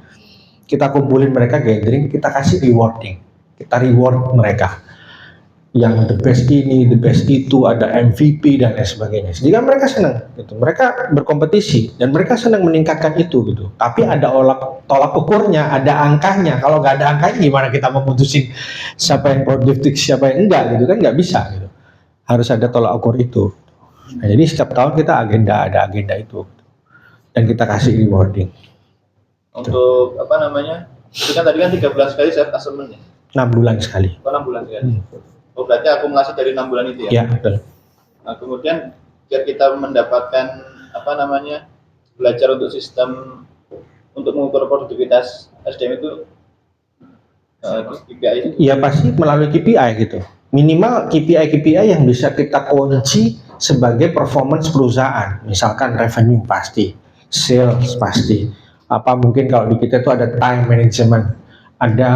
kita kumpulin mereka gathering, kita kasih rewarding, kita reward mereka. Yang the best ini, the best itu, ada MVP dan lain sebagainya. Sehingga mereka senang, gitu. Mereka berkompetisi dan mereka senang meningkatkan itu, gitu. Tapi ada tolak ukurnya, ada angkanya. Kalau nggak ada angkanya, gimana kita memutusin siapa yang produktif, siapa yang enggak, gitu kan? Nggak bisa, gitu. Harus ada tolak ukur itu. Nah, jadi setiap tahun kita ada agenda itu, dan kita kasih rewarding. Untuk apa namanya? Itu kan tadi kan 3 bulan sekali self assessment ya? 6 bulan sekali. 6 bulan sekali. Oh berarti akumulasi dari 6 bulan itu ya? Iya betul. Nah kemudian biar kita mendapatkan apa namanya belajar untuk sistem untuk mengukur produktivitas SDM itu KPI. Iya pasti melalui KPI gitu. Minimal KPI yang bisa kita kunci sebagai performance perusahaan. Misalkan revenue pasti, sales pasti. Apa mungkin kalau di kita itu ada time management, ada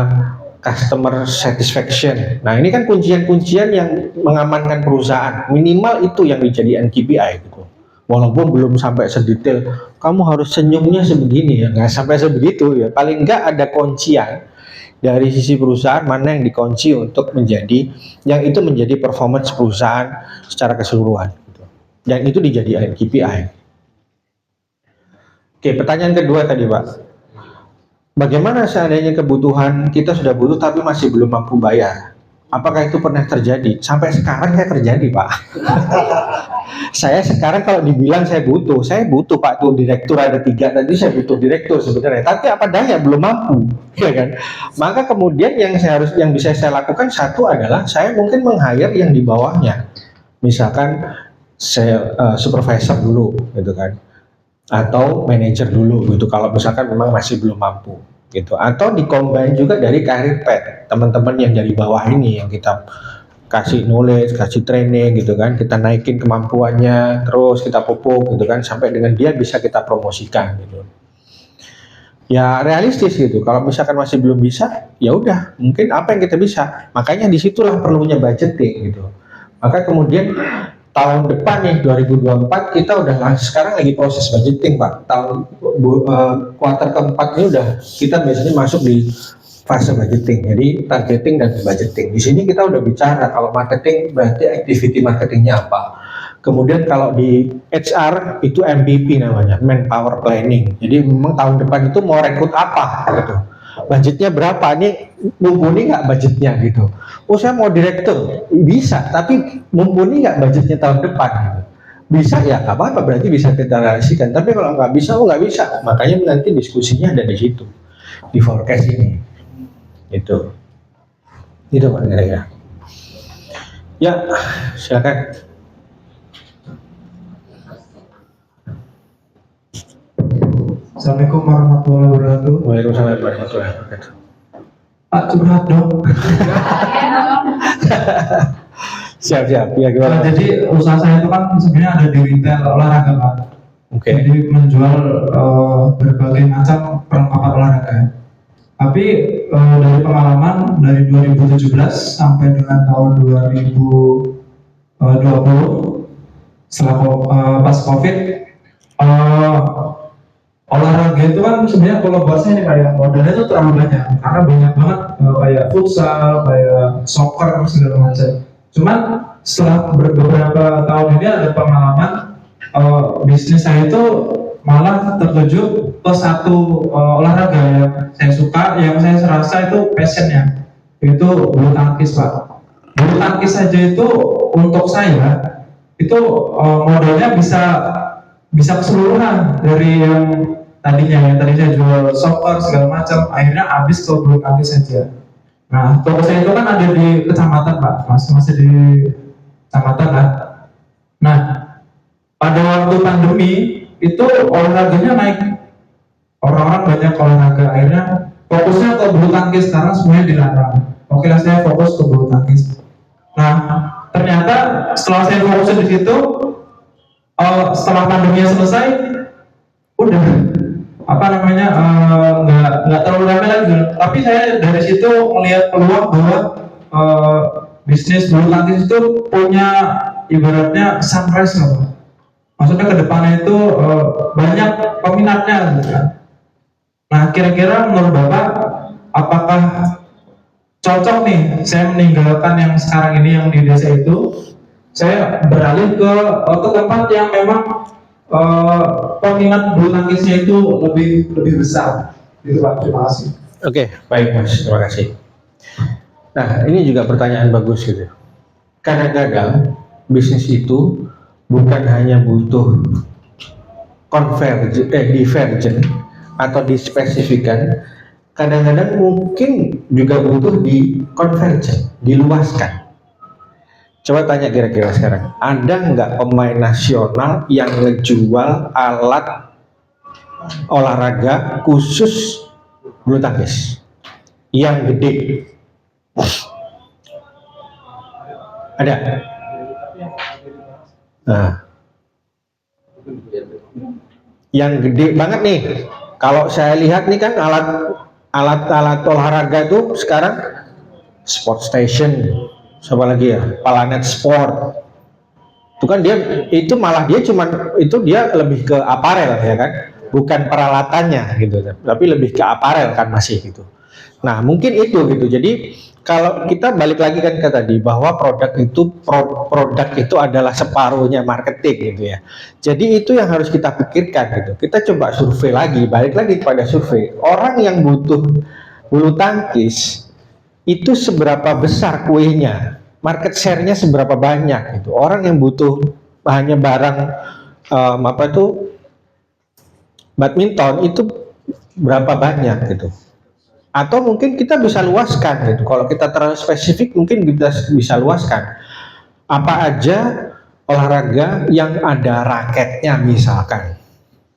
customer satisfaction. Nah ini kan kuncian-kuncian yang mengamankan perusahaan. Minimal itu yang dijadikan KPI gitu. Walaupun belum sampai sedetail, kamu harus senyumnya sebegini ya, nggak sampai sebegitu ya. Paling nggak ada kuncian dari sisi perusahaan mana yang dikunci untuk menjadi, yang itu menjadi performance perusahaan secara keseluruhan. Gitu. Dan itu dijadikan KPI. Oke, pertanyaan kedua tadi Pak. Bagaimana seandainya kebutuhan kita sudah butuh tapi masih belum mampu bayar? Apakah itu pernah terjadi? Sampai sekarang saya terjadi Pak. Saya sekarang kalau dibilang saya butuh Pak tuh direktur ada 3 tadi saya butuh direktur sebenarnya. Tapi apa daya belum mampu, ya kan? Maka kemudian yang bisa saya lakukan satu adalah saya mungkin meng-hire yang di bawahnya. Misalkan saya supervisor dulu, gitu kan? Atau manajer dulu gitu kalau misalkan memang masih belum mampu gitu, atau di-combine juga dari career path teman-teman yang dari bawah ini yang kita kasih knowledge, kasih training gitu kan, kita naikin kemampuannya terus kita pupuk gitu kan sampai dengan dia bisa kita promosikan gitu. Ya realistis gitu, kalau misalkan masih belum bisa ya udah mungkin apa yang kita bisa, makanya disitulah perlunya budgeting gitu. Maka kemudian tahun depan nih 2024 kita udah sekarang lagi proses budgeting Pak. Tahun kuartal keempat ini udah kita biasanya masuk di fase budgeting. Jadi targeting dan budgeting. Di sini kita udah bicara kalau marketing berarti activity marketingnya apa. Kemudian kalau di HR itu MVP namanya, manpower planning. Jadi memang tahun depan itu mau rekrut apa gitu. Budgetnya berapa nih, mumpuni nggak budgetnya gitu. Oh saya mau direktur, bisa, tapi mumpuni nggak budgetnya tahun depan gitu. Bisa ya nggak apa-apa, berarti bisa kita realisasikan. Tapi kalau nggak bisa, nggak bisa. Makanya nanti diskusinya ada di situ, di forecast ini. Gitu. Gitu Pak kira-kira. Ya, silakan. Assalamualaikum warahmatullahi wabarakatuh. Waalaikumsalam warahmatullahi wabarakatuh. Pak curhat dong. Siap. Ya gimana? Jadi usaha saya itu kan sebenarnya ada di retail olahraga Pak. Oke. Jadi menjual berbagai macam perlengkapan olahraga. Tapi dari pengalaman dari 2017 sampai dengan tahun 2020 setelah pas COVID, olahraga itu kan sebenarnya kalau buat saya nih kayak modalnya itu terlalu banyak karena banyak banget kayak futsal, kayak soccer segala macam. Cuman setelah beberapa tahun ini ada pengalaman bisnis saya itu malah tertuju ke satu olahraga yang saya suka, yang saya rasa itu passionnya, itu bulu tangkis Pak. Bulu tangkis saja itu untuk saya itu modalnya bisa keseluruhan dari yang tadinya saya jual soccer segala macam, akhirnya habis ke bulu tangkis saja. Nah, toko saya itu kan ada di kecamatan Pak, masih di kecamatan kan. Nah, pada waktu pandemi itu olahraganya naik, orang-orang banyak olahraga, akhirnya fokusnya ke bulu tangkis karena semuanya dilarang. Oke lah, saya fokus ke bulu tangkis. Nah, ternyata setelah saya fokus di situ, setelah pandeminya selesai, udah nggak terlalu ramai lagi. Tapi saya dari situ melihat peluang bahwa bisnis bulu tangkis itu punya ibaratnya sunrise lah. Maksudnya ke depannya itu banyak peminatnya gitu kan. Nah, kira-kira menurut Bapak apakah cocok nih saya meninggalkan yang sekarang ini yang di desa itu, saya beralih ke tempat yang memang peminat bulu tangkisnya itu lebih besar gitu Pak. Terima kasih. Oke, baik Mas, terima kasih. Nah, ini juga pertanyaan bagus gitu. Kadang-kadang bisnis itu bukan hanya butuh divergen atau dispesifikan, kadang-kadang mungkin juga butuh dikonvergen, diluaskan. Coba tanya kira-kira sekarang, ada nggak pemain nasional yang ngejual alat olahraga khusus bulu tangkis yang gede? Ada? Nah, yang gede banget nih, kalau saya lihat nih kan alat olahraga itu sekarang Sport Station, siapa lagi ya, Planet Sport, itu kan dia lebih ke aparel ya kan, bukan peralatannya gitu, tapi lebih ke aparel kan masih gitu. Nah mungkin itu gitu. Jadi kalau kita balik lagi kan ke tadi bahwa produk itu adalah separuhnya marketing gitu ya. Jadi itu yang harus kita pikirkan gitu. Kita coba survei lagi, balik lagi kepada survei. Orang yang butuh bulu tangkis itu seberapa besar kuenya, market share-nya seberapa banyak gitu. Orang yang butuh hanya barang badminton itu berapa banyak gitu. Atau mungkin kita bisa luaskan gitu. Kalau kita terlalu spesifik mungkin kita bisa luaskan. Apa aja olahraga yang ada raketnya misalkan.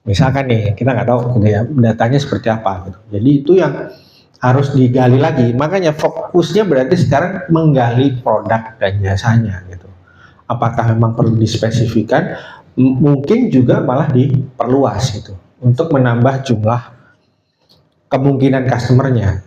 Misalkan nih, kita nggak tahu gitu ya, datanya seperti apa gitu. Jadi itu yang harus digali lagi. Makanya fokusnya berarti sekarang menggali produk dan jasanya gitu. Apakah memang perlu dispesifikan? Mungkin juga malah diperluas gitu untuk menambah jumlah kemungkinan customernya.